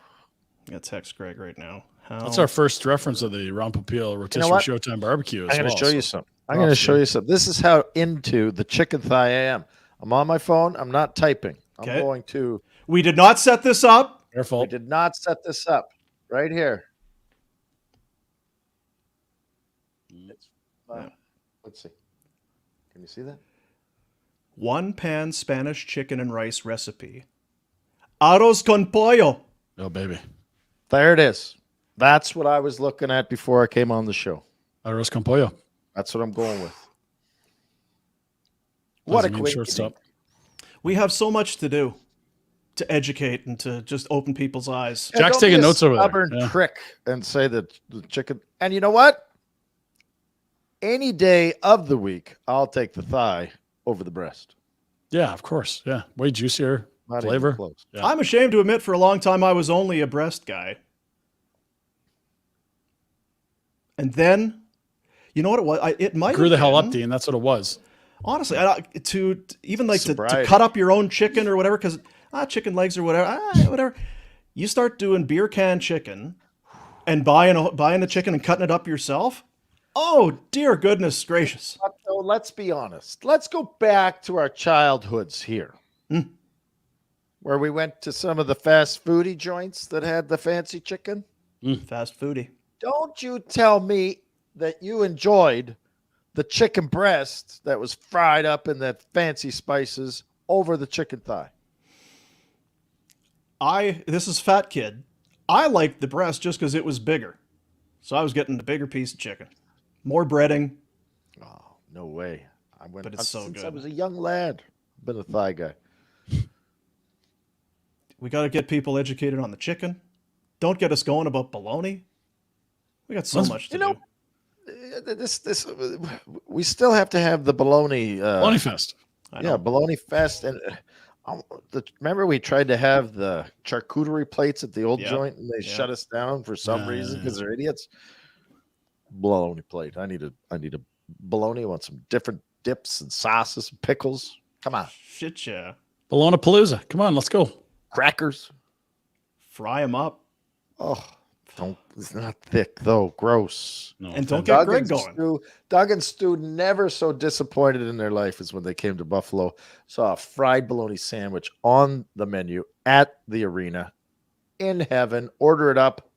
Speaker 1: gonna text Greg right now.
Speaker 2: That's our first reference of the Rompopil Rotisserie
Speaker 3: what?
Speaker 2: Showtime Barbecue.
Speaker 3: I'm going to show you something. I'm going to
Speaker 2: props,
Speaker 3: show
Speaker 2: dude.
Speaker 3: you something. This is how into the chicken thigh I am. I'm on my phone. I'm not typing. I'm
Speaker 1: Okay.
Speaker 3: going to.
Speaker 1: We did not set this up.
Speaker 2: Careful.
Speaker 3: We did not set this up. Right here. It's, let's see. Can you see that?
Speaker 1: 1-pan Spanish chicken and rice recipe. Arroz con pollo.
Speaker 2: Oh, baby.
Speaker 3: There it is. That's what I was looking at before I came on the show.
Speaker 2: Arroz con pollo.
Speaker 3: That's what I'm going with. What a
Speaker 2: Doesn't mean
Speaker 3: quick
Speaker 2: shortstop.
Speaker 1: We have so much to do to educate and to just open people's eyeyes.
Speaker 3: Yeah,
Speaker 2: Jack's
Speaker 3: don't be
Speaker 2: taking
Speaker 3: a
Speaker 2: notes over there.
Speaker 3: stubborn
Speaker 2: Yeah.
Speaker 3: prick and say that the chicken. And you know what? Any day of the week, I'll take the thigh over the breast.
Speaker 2: Yeah, of course. Yeah. Way juicier
Speaker 3: Not even
Speaker 2: flavor.
Speaker 3: close.
Speaker 2: Yeah.
Speaker 1: I'm ashamed to admit for a long time I was only a breast guy. And then, you know what it was? It might
Speaker 2: Grew
Speaker 1: have
Speaker 2: the hell up,
Speaker 1: been-
Speaker 2: Dean. That's what it was.
Speaker 1: Honestly, to even like to
Speaker 3: Sobriety.
Speaker 1: cut up your own chicken or whatever, because chicken legs or whatever, whatever. You start doing beer can chicken and buying the chicken and cutting it up yourself. Oh dear goodness gracious!
Speaker 3: But, though, let's be honest. Let's go back to our childhoods here, where we went to some of the fast foodie joints that had the fancy chicken.
Speaker 1: Fast foodie.
Speaker 3: Don't you tell me that you enjoyed the chicken breast that was fried up in that fancy spices over the chicken thigh.
Speaker 1: This is Fat Kid. I liked the breast just because it was bigger. So I was getting the bigger piece of chicken. More breading.
Speaker 3: Oh, no way.
Speaker 1: But it's so
Speaker 3: since
Speaker 1: good.
Speaker 3: I was a young lad. Been a thigh guy.
Speaker 1: We got to get people educated on the chicken. Don't get us going about bologna. We got so much to do.
Speaker 3: We still have to have the bologna.
Speaker 2: Bologna Fest.
Speaker 3: Yeah, bologna fest. And remember we tried to have the charcuterie plates at the old joint, and they shut us down for some reason because they're idiots. Bologna plate. I need a bologna. I want some different dips and sauces and pickles. Come on.
Speaker 1: Shit, yeah.
Speaker 2: Bologna Palooza. Come on, let's go.
Speaker 3: Crackers.
Speaker 1: Fry them up.
Speaker 3: Oh, it's not thick though. Gross.
Speaker 2: No,
Speaker 1: and don't get Greg going.
Speaker 3: Doug and Stu never so disappointed in their life as when they came to Buffalo. Saw a fried bologna sandwich on the menu at the arena in heaven. Order it up.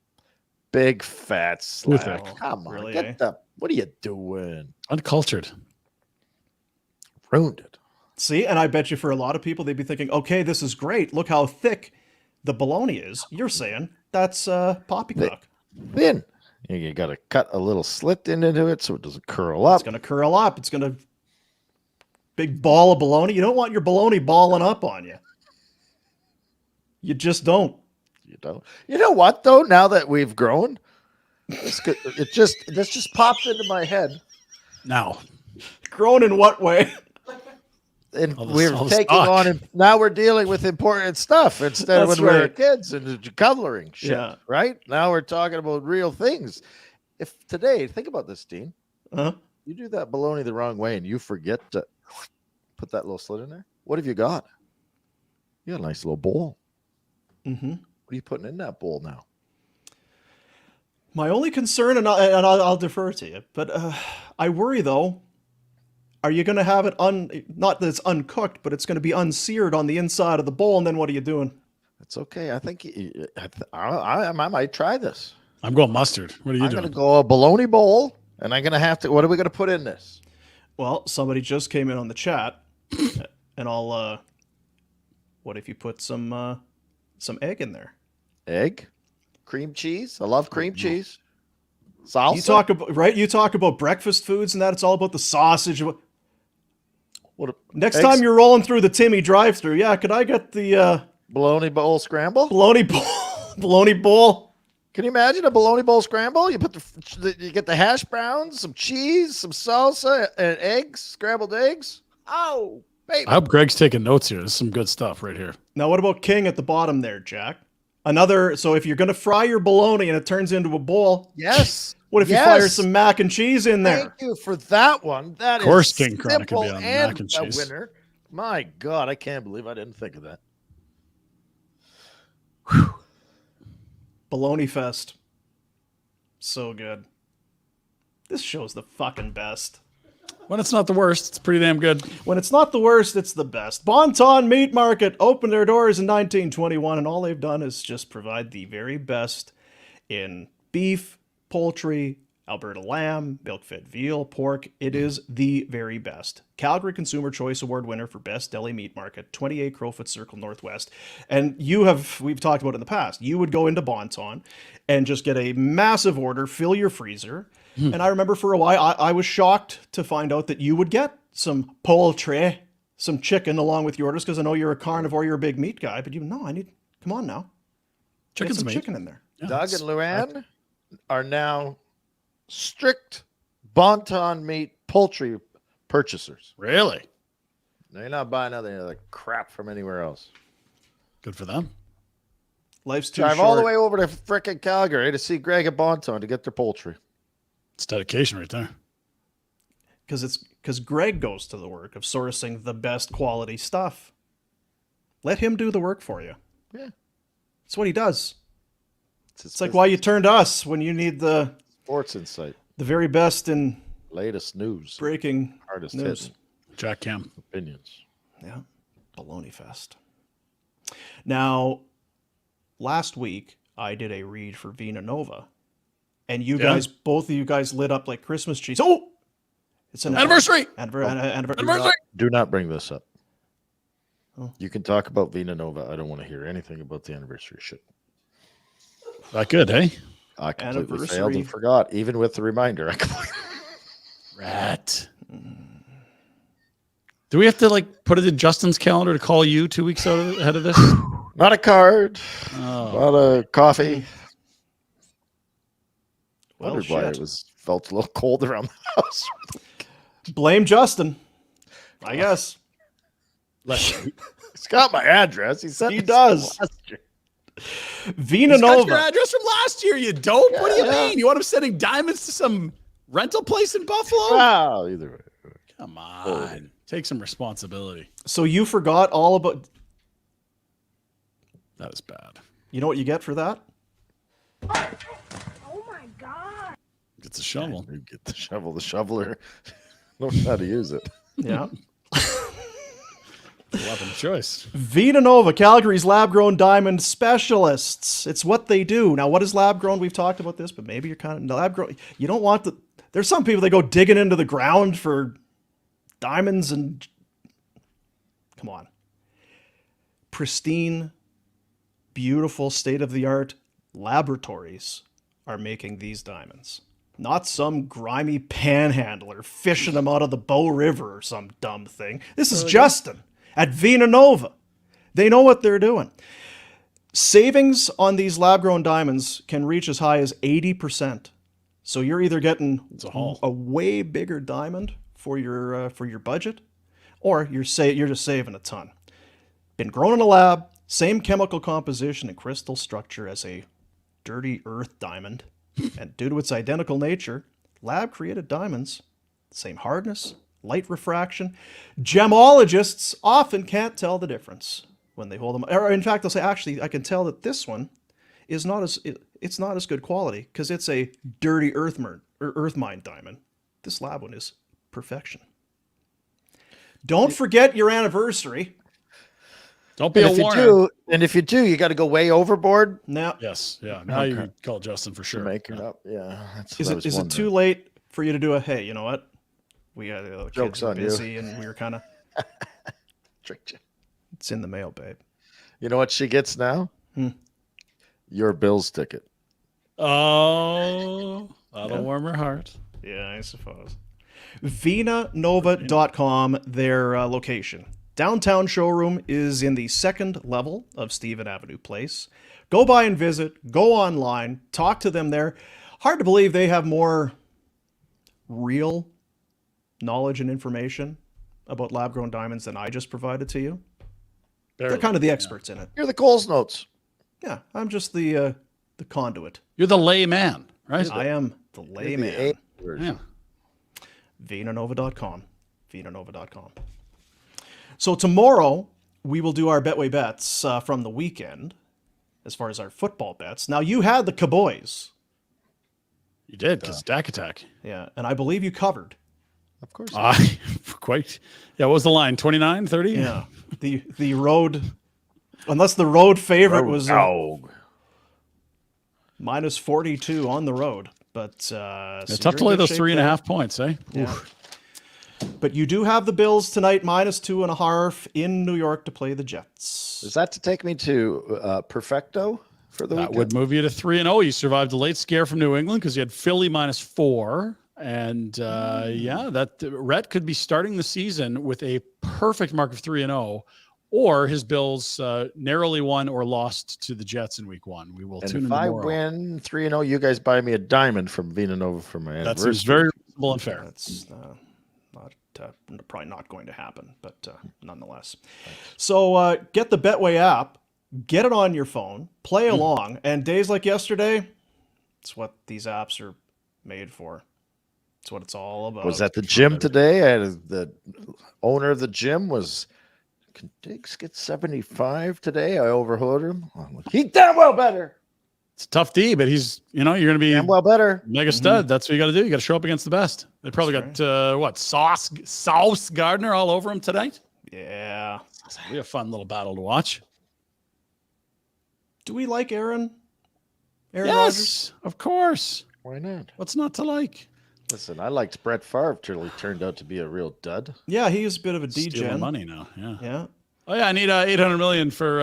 Speaker 3: Big fat slap.
Speaker 2: Oh,
Speaker 3: come on.
Speaker 1: really,
Speaker 3: Get the. What are you doing?
Speaker 2: Uncultured.
Speaker 3: Ruined it.
Speaker 1: See, and I bet you for a lot of people, they'd be thinking, okay, this is great. Look how thick the bologna is. You're saying that's poppycock.
Speaker 3: Thin. You got to cut a little slit into it so it doesn't curl up.
Speaker 1: It's going to curl up. It's going to big ball of bologna. You don't want your bologna balling up on you. You just don't.
Speaker 3: You don't. You know what though? Now that we've grown, this just popped into my head.
Speaker 2: Now,
Speaker 1: grown in what way?
Speaker 3: And
Speaker 2: All the
Speaker 3: we're taking
Speaker 2: stock.
Speaker 3: on, and now we're dealing with important stuff instead of when
Speaker 1: That's
Speaker 3: we were
Speaker 1: right.
Speaker 3: kids and coloring shit.
Speaker 1: Yeah.
Speaker 3: Right now we're talking about real things. If today, think about this, Dean.
Speaker 1: Huh?
Speaker 3: You do that bologna the wrong way and you forget to put that little slit in there. What have you got? You got a nice little bowl.
Speaker 1: Mm-hmm.
Speaker 3: What are you putting in that bowl now?
Speaker 1: My only concern, and I'll defer to you, but I worry though. Are you going to have it not that it's uncooked, but it's going to be unseared on the inside of the bowl, and then what are you doing?
Speaker 3: That's okay. I think I might try this.
Speaker 2: I'm going mustard. What are you
Speaker 3: I'm
Speaker 2: doing?
Speaker 3: going to go a bologna bowl, and I'm going to have to. What are we going to put in this?
Speaker 1: Well, somebody just came in on the chat, and I'll. What if you put some egg in there?
Speaker 3: Egg, cream cheese. I love cream cheese. Salsa.
Speaker 1: You talk about breakfast foods and that. It's all about the sausage. Next
Speaker 3: eggs?
Speaker 1: time you're rolling through the Timmy drive-through, could I get the
Speaker 3: bologna bowl scramble?
Speaker 1: Bologna bowl.
Speaker 3: Can you imagine a bologna bowl scramble? You put you get the hash browns, some cheese, some salsa, and eggs, scrambled eggs. Oh, baby!
Speaker 2: I hope Greg's taking notes here. There's some good stuff right here.
Speaker 1: Now, what about King at the bottom there, Jack? So if you're going to fry your bologna and it turns into a bowl,
Speaker 3: yes.
Speaker 1: What if you fire some mac and cheese in there?
Speaker 3: Thank you for that one. That
Speaker 2: of course,
Speaker 3: is
Speaker 2: King Chronic can
Speaker 3: simple
Speaker 2: be on
Speaker 3: and
Speaker 2: mac and
Speaker 3: a
Speaker 2: cheese.
Speaker 3: winner. My God, I can't believe I didn't think of that.
Speaker 1: Baloney Fest. So good. This show's the fucking best.
Speaker 2: When it's not the worst, it's pretty damn good.
Speaker 1: When it's not the worst, it's the best. Bonton Meat Market opened their doors in 1921, and all they've done is just provide the very best in beef, poultry, Alberta lamb, milk-fed veal, pork. It is the very best. Calgary Consumer Choice Award winner for Best Deli Meat Market, 28 Crowfoot Circle Northwest. And we've talked about it in the past. You would go into Bonton and just get a massive order, fill your freezer. And I remember for a while, I was shocked to find out that you would get some poultry, some chicken along with your orders, because I know you're a carnivore, you're a big meat guy, but come on now.
Speaker 2: Chicken's
Speaker 1: Get some
Speaker 2: meat.
Speaker 1: chicken in there.
Speaker 2: Yeah,
Speaker 3: Doug and Luann are now strict Bonton meat poultry purchasers.
Speaker 2: Really?
Speaker 3: They're not buying other crap from anywhere else.
Speaker 2: Good for them.
Speaker 1: Life's too
Speaker 3: Drive
Speaker 1: short.
Speaker 3: all the way over to frickin' Calgary to see Greg at Bonton to get their poultry.
Speaker 2: It's dedication right there.
Speaker 1: Because Greg goes to the work of sourcing the best quality stuff. Let him do the work for you.
Speaker 3: Yeah.
Speaker 1: That's what he does.
Speaker 3: It's
Speaker 1: Like why you turn to us when you need the
Speaker 3: sports insight,
Speaker 1: the very best in
Speaker 3: latest news,
Speaker 1: breaking
Speaker 3: hardest
Speaker 1: news.
Speaker 3: hitting
Speaker 2: Jack Cam.
Speaker 3: opinions.
Speaker 1: Yeah. Baloney Fest. Now, last week I did a read for Vina Nova. And both of you guys lit up like Christmas trees. Oh! It's an
Speaker 2: Anniversary!
Speaker 1: Anniversary.
Speaker 3: Do not bring this up.
Speaker 1: Oh.
Speaker 3: You can talk about Vina Nova. I don't want to hear anything about the anniversary shit.
Speaker 2: That good, hey?
Speaker 3: I completely failed and forgot, even with the reminder.
Speaker 2: Rat. Do we have to put it in Justin's calendar to call you 2 weeks ahead of this?
Speaker 3: Not a card.
Speaker 2: Oh.
Speaker 3: Not a coffee.
Speaker 1: Well,
Speaker 3: Wondered why it felt a little cold around the house.
Speaker 1: Blame Justin, I guess.
Speaker 3: He's got my address.
Speaker 1: He does. Vina
Speaker 2: He's got
Speaker 1: Nova.
Speaker 2: your address from last year, you dope. What do you mean? You want him sending diamonds to some rental place in Buffalo?
Speaker 3: Wow, either way.
Speaker 2: Come on. Take some responsibility.
Speaker 1: So you forgot all about...
Speaker 2: That is bad.
Speaker 1: You know what you get for that?
Speaker 9: Oh my God.
Speaker 2: It's a shovel.
Speaker 3: You get the shovel. The shoveler knows how to use it.
Speaker 1: Yeah.
Speaker 2: Weapon of choice.
Speaker 1: Vina Nova, Calgary's lab-grown diamond specialists. It's what they do. Now, what is lab-grown? We've talked about this, but maybe you're kind of lab-grown. You don't want the... There's some people that go digging into the ground for diamonds and... Come on. Pristine, beautiful, state-of-the-art laboratories are making these diamonds. Not some grimy panhandler fishing them out of the Bow River or some dumb thing. This is Justin at Vina Nova. They know what they're doing. Savings on these lab-grown diamonds can reach as high as 80%. So you're either getting a way bigger diamond for your budget, or you're just saving a ton. Been grown in a lab, same chemical composition and crystal structure as a dirty earth diamond, and due to its identical nature, lab-created diamonds, same hardness, light refraction. Gemologists often can't tell the difference when they hold them. Or in fact, they'll say, actually, I can tell that this one is not as good quality because it's a dirty earth mine diamond. This lab one is perfection. Don't forget your anniversary.
Speaker 2: Don't be a Warner.
Speaker 3: And if you do, you got to go way overboard.
Speaker 1: Now,
Speaker 2: yes, yeah. Now you call Justin for sure.
Speaker 3: Make it up. Yeah.
Speaker 1: Is it too late for you to do a, hey, you know what? We got the
Speaker 3: Joke's
Speaker 1: kids were
Speaker 3: on
Speaker 1: busy
Speaker 3: you.
Speaker 1: and we were kind of
Speaker 3: Tricked you.
Speaker 1: It's in the mail, babe.
Speaker 3: You know what she gets now? Your Bills ticket.
Speaker 2: Oh, that'll warm her heart.
Speaker 1: Yeah, I suppose. VinaNova.com, their location. Downtown showroom is in the second level of Stephen Avenue Place. Go by and visit. Go online. Talk to them there. Hard to believe they have more real knowledge and information about lab-grown diamonds than I just provided to you.
Speaker 2: Barely.
Speaker 1: They're kind of the experts in it.
Speaker 3: You're the Coles Notes.
Speaker 1: Yeah, I'm just the conduit.
Speaker 2: You're the layman, right?
Speaker 1: I am the layman.
Speaker 2: Yeah.
Speaker 1: VinaNova.com. VinaNova.com. So tomorrow we will do our Betway bets from the weekend, as far as our football bets. Now you had the Cowboys.
Speaker 2: You did, because Dak Attack.
Speaker 1: Yeah, and I believe you covered.
Speaker 3: Of course.
Speaker 2: Quite. Yeah, what was the line? 29, 30?
Speaker 1: Yeah. The road, unless the road favorite was minus 42 on the road. But so
Speaker 2: tough to lay those 3.5 points, eh?
Speaker 1: Yeah. But you do have the Bills tonight, minus 2.5 in New York to play the Jets.
Speaker 3: Is that to take me to Perfecto for the
Speaker 2: That
Speaker 3: weekend?
Speaker 2: would move you to 3-0. You survived a late scare from New England because you had Philly minus 4. And that Rhett could be starting the season with a perfect mark of 3-0, or his Bills narrowly won or lost to the Jets in week 1. We will tune in tomorrow.
Speaker 3: If I win 3-0, you guys buy me a diamond from Vina Nova for my anniversary.
Speaker 2: That seems very reasonable and fair.
Speaker 1: That's probably not going to happen, but nonetheless. So get the Betway app, get it on your phone, play along, and days like yesterday, it's what these apps are made for. It's what it's all about.
Speaker 3: Was at the gym today. The owner of the gym was, can Diggs get 75 today? I overheard him. I'm like, he damn well better.
Speaker 2: It's a tough D, but he's, you're going to be
Speaker 3: damn well better.
Speaker 2: Mega stud. That's what you got to do. You got to show up against the best. They probably got Sauce Gardner all over him tonight.
Speaker 1: Yeah.
Speaker 2: It'll be a fun little battle to watch.
Speaker 1: Do we like Aaron?
Speaker 2: Yes,
Speaker 1: Rodgers?
Speaker 2: of course.
Speaker 3: Why not?
Speaker 2: What's not to like?
Speaker 3: Listen, I liked Brett Favre till he turned out to be a real dud.
Speaker 1: Yeah, he's a bit of a
Speaker 2: Stealing
Speaker 1: degen.
Speaker 2: money now. Yeah.
Speaker 1: Yeah.
Speaker 2: Oh yeah, I need $800 million for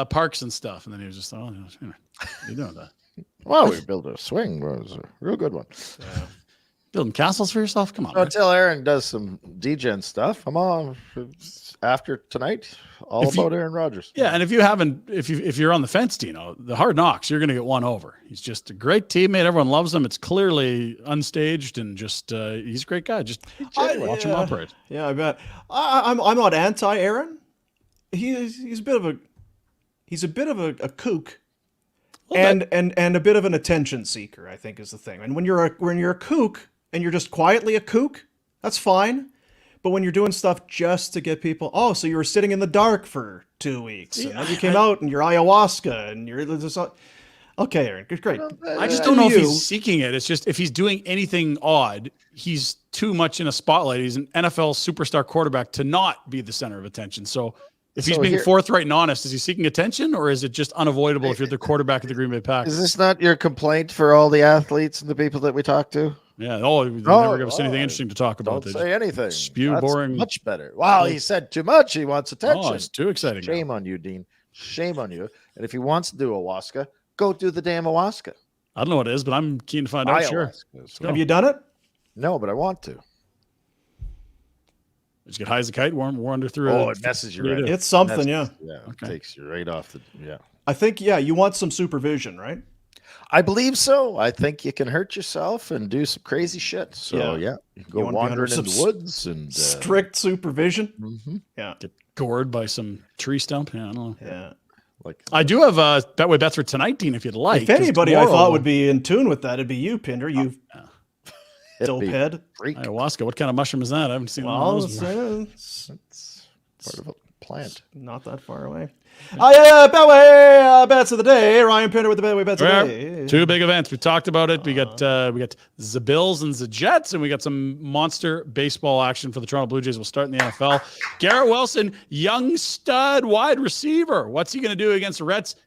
Speaker 2: parks and stuff. And then he was just, you doing that?
Speaker 3: Well, we built a swing. It was a real good one.
Speaker 1: Yeah.
Speaker 2: Building castles for yourself? Come on.
Speaker 3: Until Aaron does some degen stuff, I'm all after tonight. About Aaron Rodgers.
Speaker 2: Yeah, and if you're on the fence, Dino, the Hard Knocks, you're going to get one over. He's just a great teammate. Everyone loves him. It's clearly unstaged and just he's a great guy. Just watch him operate.
Speaker 1: Yeah, I bet. I'm not anti-Aaron. He's a bit of a kook, and a bit of an attention seeker, I think, is the thing. And when you're a kook and you're just quietly a kook, that's fine. But when you're doing stuff just to get people, so you were sitting in the dark for 2 weeks, and then you came out and you're ayahuasca, and you're just, okay, Aaron, great.
Speaker 2: I just don't know if he's seeking it. It's just if he's doing anything odd, he's too much in a spotlight. He's an NFL superstar quarterback to not be the center of attention. So if he's being forthright and honest, is he seeking attention, or is it just unavoidable if you're the quarterback of the Green Bay Packers?
Speaker 3: Is this not your complaint for all the athletes and the people that we talk to?
Speaker 2: Yeah. They never give us anything interesting to talk about.
Speaker 3: Don't say anything.
Speaker 2: Spew
Speaker 3: That's
Speaker 2: boring.
Speaker 3: Much better. Wow, he said too much. He wants attention.
Speaker 2: Oh, it's too exciting.
Speaker 3: Shame on you, Dean. Shame on you. And if he wants to do ayahuasca, go do the damn ayahuasca.
Speaker 2: I don't know what it is, but I'm keen to find out. Sure.
Speaker 1: Have you done it?
Speaker 3: No, but I want to.
Speaker 2: Just get high as a kite, wander through.
Speaker 3: It messes you right.
Speaker 1: It's something, yeah.
Speaker 3: Yeah, okay. It takes you right off the. Yeah.
Speaker 1: I think, you want some supervision, right?
Speaker 3: I believe so. I think you can hurt yourself and do some crazy shit. So you can go wandering in the woods and
Speaker 1: strict supervision.
Speaker 3: Mm-hmm.
Speaker 1: Yeah,
Speaker 2: get gored by some tree stump. Yeah, I don't know.
Speaker 1: Yeah,
Speaker 2: I do have Betway bets for tonight, Dean. If you'd like,
Speaker 1: if anybody I thought would be in tune with that, it'd be you, Pinder. You dope head.
Speaker 2: Ayahuasca. What kind of mushroom is that? I haven't seen one of those.
Speaker 3: It's part of a plant.
Speaker 1: Not that far away. Betway bets of the day. Ryan Pinder with the Betway bets of the day.
Speaker 2: Two big events. We talked about it. We got the Bills and the Jets, and we got some monster baseball action for the Toronto Blue Jays. We'll start in the NFL. Garrett Wilson, young stud wide receiver. What's he going to do against the Reds?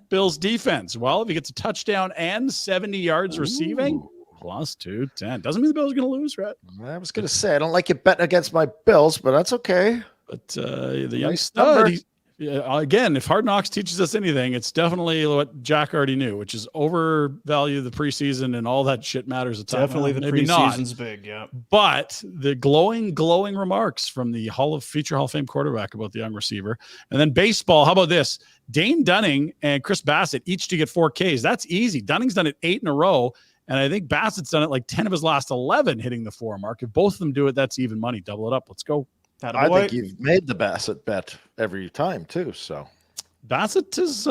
Speaker 2: Bills defense. Well, if he gets a touchdown and 70 yards receiving, plus 210. Doesn't mean the Bills are going to lose, right?
Speaker 3: I was going to say, I don't like you betting against my Bills, but that's okay.
Speaker 2: But the young stud, again, if Hard Knocks teaches us anything, it's definitely what Jack already knew, which is overvalue the preseason and all that shit matters.
Speaker 1: Definitely the preseason's big, yeah.
Speaker 2: But the glowing remarks from the future Hall of Fame quarterback about the young receiver. And then baseball, how about this? Dane Dunning and Chris Bassett each to get 4 Ks. That's easy. Dunning's done it 8 in a row. And I think Bassett's done it like 10 of his last 11 hitting the 4 mark. If both of them do it, that's even money. Double it up. Let's go.
Speaker 3: I think you've made the Bassett bet every time too. So
Speaker 2: Bassett is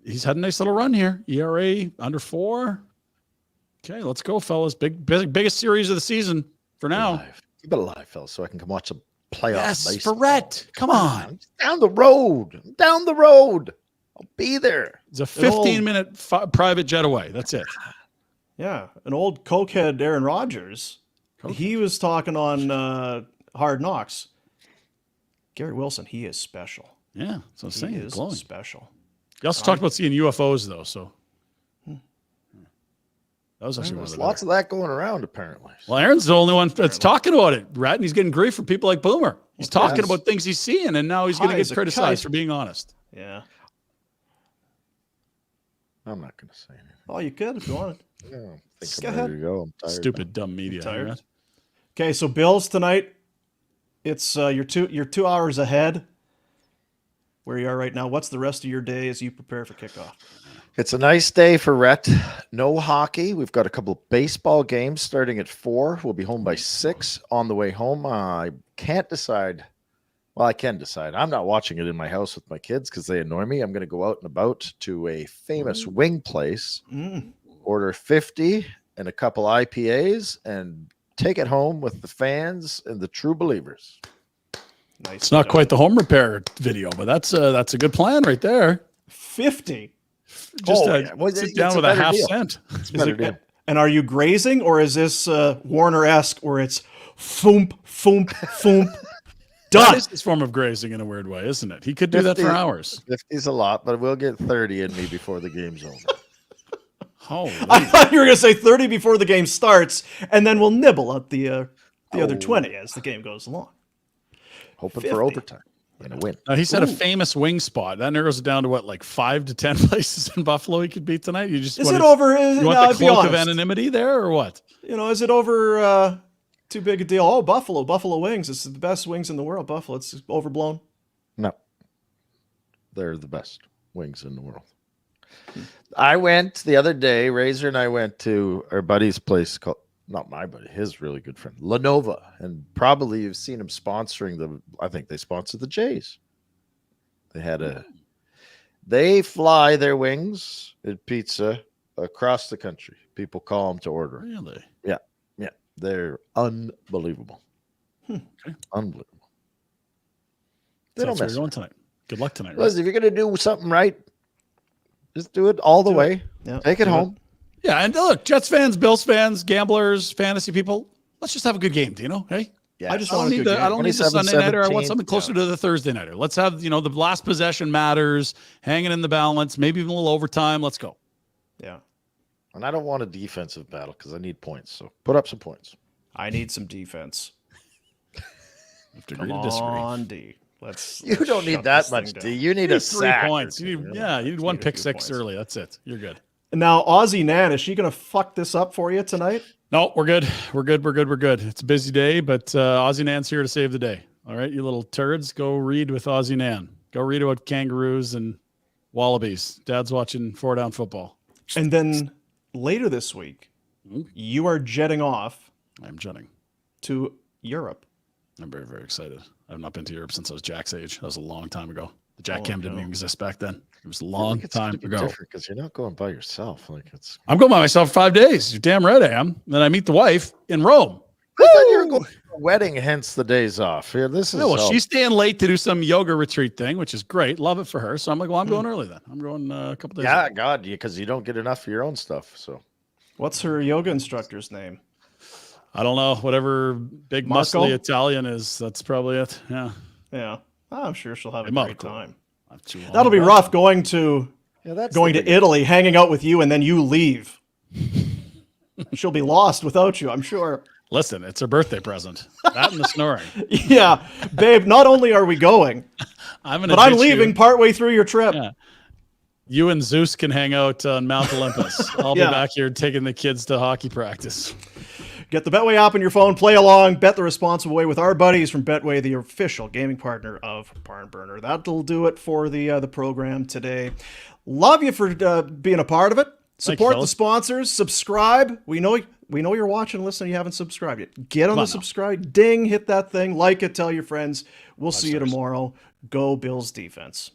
Speaker 2: he's had a nice little run here. ERA under 4. Okay, let's go, fellas. Biggest series of the season for now.
Speaker 3: Keep it alive, fellas, so I can come watch a playoff
Speaker 2: Yes,
Speaker 3: baseball.
Speaker 2: for Rhett. Come on.
Speaker 3: Down the road. Down the road. I'll be there.
Speaker 2: It's a 15-minute private jet away. That's it.
Speaker 1: Yeah, an old cokehead, Aaron Rodgers. He was talking on Hard Knocks. Gary Wilson, he is special.
Speaker 2: Yeah, so I'm saying
Speaker 1: he is
Speaker 2: glowing.
Speaker 1: special.
Speaker 2: You also talked about seeing UFOs though, so that was actually one of
Speaker 3: There's
Speaker 2: the
Speaker 3: lots of that going around apparently.
Speaker 2: Well, Aaron's the only one that's talking about it, Rat, and he's getting grief from people like Boomer. He's talking about things he's seeing, and now he's going to get criticized for being honest.
Speaker 1: Yeah.
Speaker 3: I'm not going to say anything.
Speaker 1: Oh, you could if you wanted.
Speaker 3: Yeah, I think
Speaker 1: Go
Speaker 3: I'm
Speaker 1: ahead.
Speaker 3: ready to go. I'm tired.
Speaker 2: Stupid, dumb media.
Speaker 1: Tired?
Speaker 2: Right?
Speaker 1: Okay, so Bills tonight. It's you're 2 hours ahead where you are right now. What's the rest of your day as you prepare for kickoff?
Speaker 3: It's a nice day for Rhett. No hockey. We've got a couple of baseball games starting at 4. We'll be home by 6 on the way home. I can't decide. Well, I can decide. I'm not watching it in my house with my kids because they annoy me. I'm going to go out and about to a famous wing place, order 50 and a couple IPAs, and take it home with the fans and the true believers.
Speaker 1: Nice.
Speaker 2: It's not quite the home repair video, but that's a good plan right there.
Speaker 1: 50.
Speaker 2: Just
Speaker 3: Well,
Speaker 2: sit down with a half cent.
Speaker 3: It's a better deal.
Speaker 1: And are you grazing, or is this Warner-esque where it's foomp, foomp, foomp, done?
Speaker 2: That is this form of grazing in a weird way, isn't it? He could do that for hours.
Speaker 3: 50's a lot, but we'll get 30 in me before the game's over.
Speaker 2: Holy.
Speaker 1: I thought you were going to say 30 before the game starts, and then we'll nibble at the other 20 as the game goes along.
Speaker 3: Hoping
Speaker 1: 50.
Speaker 3: for overtime and a win.
Speaker 2: Now, he said a famous wing spot. That narrows it down to what, like 5 to 10 places in Buffalo he could beat tonight? You just
Speaker 1: Is
Speaker 2: want
Speaker 1: it
Speaker 2: to,
Speaker 1: over?
Speaker 2: You want the cloak of anonymity there, or what?
Speaker 1: You know, is it over too big a deal? Oh, Buffalo wings. It's the best wings in the world. Buffalo. It's overblown.
Speaker 3: No. They're the best wings in the world. I went the other day, Razor and I went to our buddy's place called, not my buddy, his really good friend, Lenova. And probably you've seen him sponsoring I think they sponsored the Jays. They fly their wings and pizza across the country. People call them to order.
Speaker 2: Really?
Speaker 3: Yeah. Yeah. They're unbelievable.
Speaker 2: Okay.
Speaker 3: Unbelievable. They
Speaker 2: So
Speaker 3: don't
Speaker 2: that's where
Speaker 3: mess
Speaker 2: you're going
Speaker 3: around.
Speaker 2: tonight. Good luck tonight. Right?
Speaker 3: Listen, if you're going to do something right, just do it all the way.
Speaker 1: Yeah,
Speaker 3: Take it home.
Speaker 2: Yeah, and look, Jets fans, Bills fans, gamblers, fantasy people, let's just have a good game, Dino. Hey,
Speaker 3: Yeah.
Speaker 1: I just
Speaker 2: I don't
Speaker 1: want a
Speaker 2: need
Speaker 1: good
Speaker 2: the
Speaker 1: game.
Speaker 2: I don't need the Sunday nighter. I want
Speaker 3: 27-17.
Speaker 2: something closer to the Thursday nighter. Let's have the last possession matters, hanging in the balance, maybe even a little overtime. Let's go.
Speaker 1: Yeah.
Speaker 3: And I don't want a defensive battle because I need points. So put up some points.
Speaker 1: I need some defense.
Speaker 2: Have to
Speaker 1: Come
Speaker 2: agree to disagree.
Speaker 1: on, D. Let's
Speaker 3: You don't need
Speaker 1: shut
Speaker 3: that
Speaker 1: this
Speaker 3: much,
Speaker 1: thing
Speaker 3: D.
Speaker 1: down.
Speaker 3: You need
Speaker 2: You
Speaker 3: a
Speaker 2: need 3
Speaker 3: sack.
Speaker 2: points. You need you need one
Speaker 1: need a
Speaker 2: pick
Speaker 1: few
Speaker 2: 6
Speaker 1: points.
Speaker 2: early. That's it. You're good.
Speaker 1: Now, Aussie Nan, is she going to fuck this up for you tonight?
Speaker 2: No, we're good. We're good. It's a busy day, but Aussie Nan's here to save the day. All right, you little turds, go read with Aussie Nan. Go read about kangaroos and wallabies. Dad's watching 4-down football.
Speaker 1: And then later this week, you are jetting off
Speaker 2: I'm jetting.
Speaker 1: to Europe.
Speaker 2: I'm very, very excited. I've not been to Europe since I was Jack's age. That was a long time ago. The Jack Cam didn't even exist back then. It was a long time ago.
Speaker 3: Because you're not going by yourself. Like it's.
Speaker 2: I'm going by myself for 5 days. You're damn right I am. Then I meet the wife in Rome.
Speaker 3: I thought you were going to a wedding, hence the days off. Here, this is.
Speaker 2: Yeah, well, she's staying late to do some yoga retreat thing, which is great. Love it for her. So I'm like, well, I'm going early then. I'm going a couple days.
Speaker 3: Yeah,
Speaker 2: early.
Speaker 3: God, because you don't get enough of your own stuff. So.
Speaker 1: What's her yoga instructor's name?
Speaker 2: I don't know. Whatever big
Speaker 1: Marco?
Speaker 2: muscly Italian is, that's probably it. Yeah.
Speaker 1: Yeah. I'm sure she'll have a
Speaker 2: Hey,
Speaker 1: great
Speaker 2: Marco.
Speaker 1: time.
Speaker 2: Not too long
Speaker 1: That'll be
Speaker 2: ago.
Speaker 1: rough going to
Speaker 3: Yeah,
Speaker 1: Italy, hanging out with you, and then you leave. She'll be lost without you, I'm sure.
Speaker 2: Listen, it's her birthday present. That and the snoring.
Speaker 1: Yeah, babe, not only are we going, but I'm leaving partway through your trip.
Speaker 2: Yeah. You and Zeus can hang out on Mount Olympus. I'll
Speaker 1: Yeah.
Speaker 2: be back here taking the kids to hockey practice.
Speaker 1: Get the Betway app on your phone, play along, bet the responsible way with our buddies from Betway, the official gaming partner of Barn Burner. That'll do it for the program today. Love you for being a part of it. Support the sponsors. Subscribe. We know you're watching and listening. You haven't subscribed yet. Get on the subscribe. Ding. Hit that thing. Like it. Tell your friends. We'll see you tomorrow. Go Bills defense.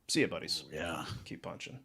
Speaker 1: See you, buddies.
Speaker 2: Yeah.
Speaker 1: Keep punching.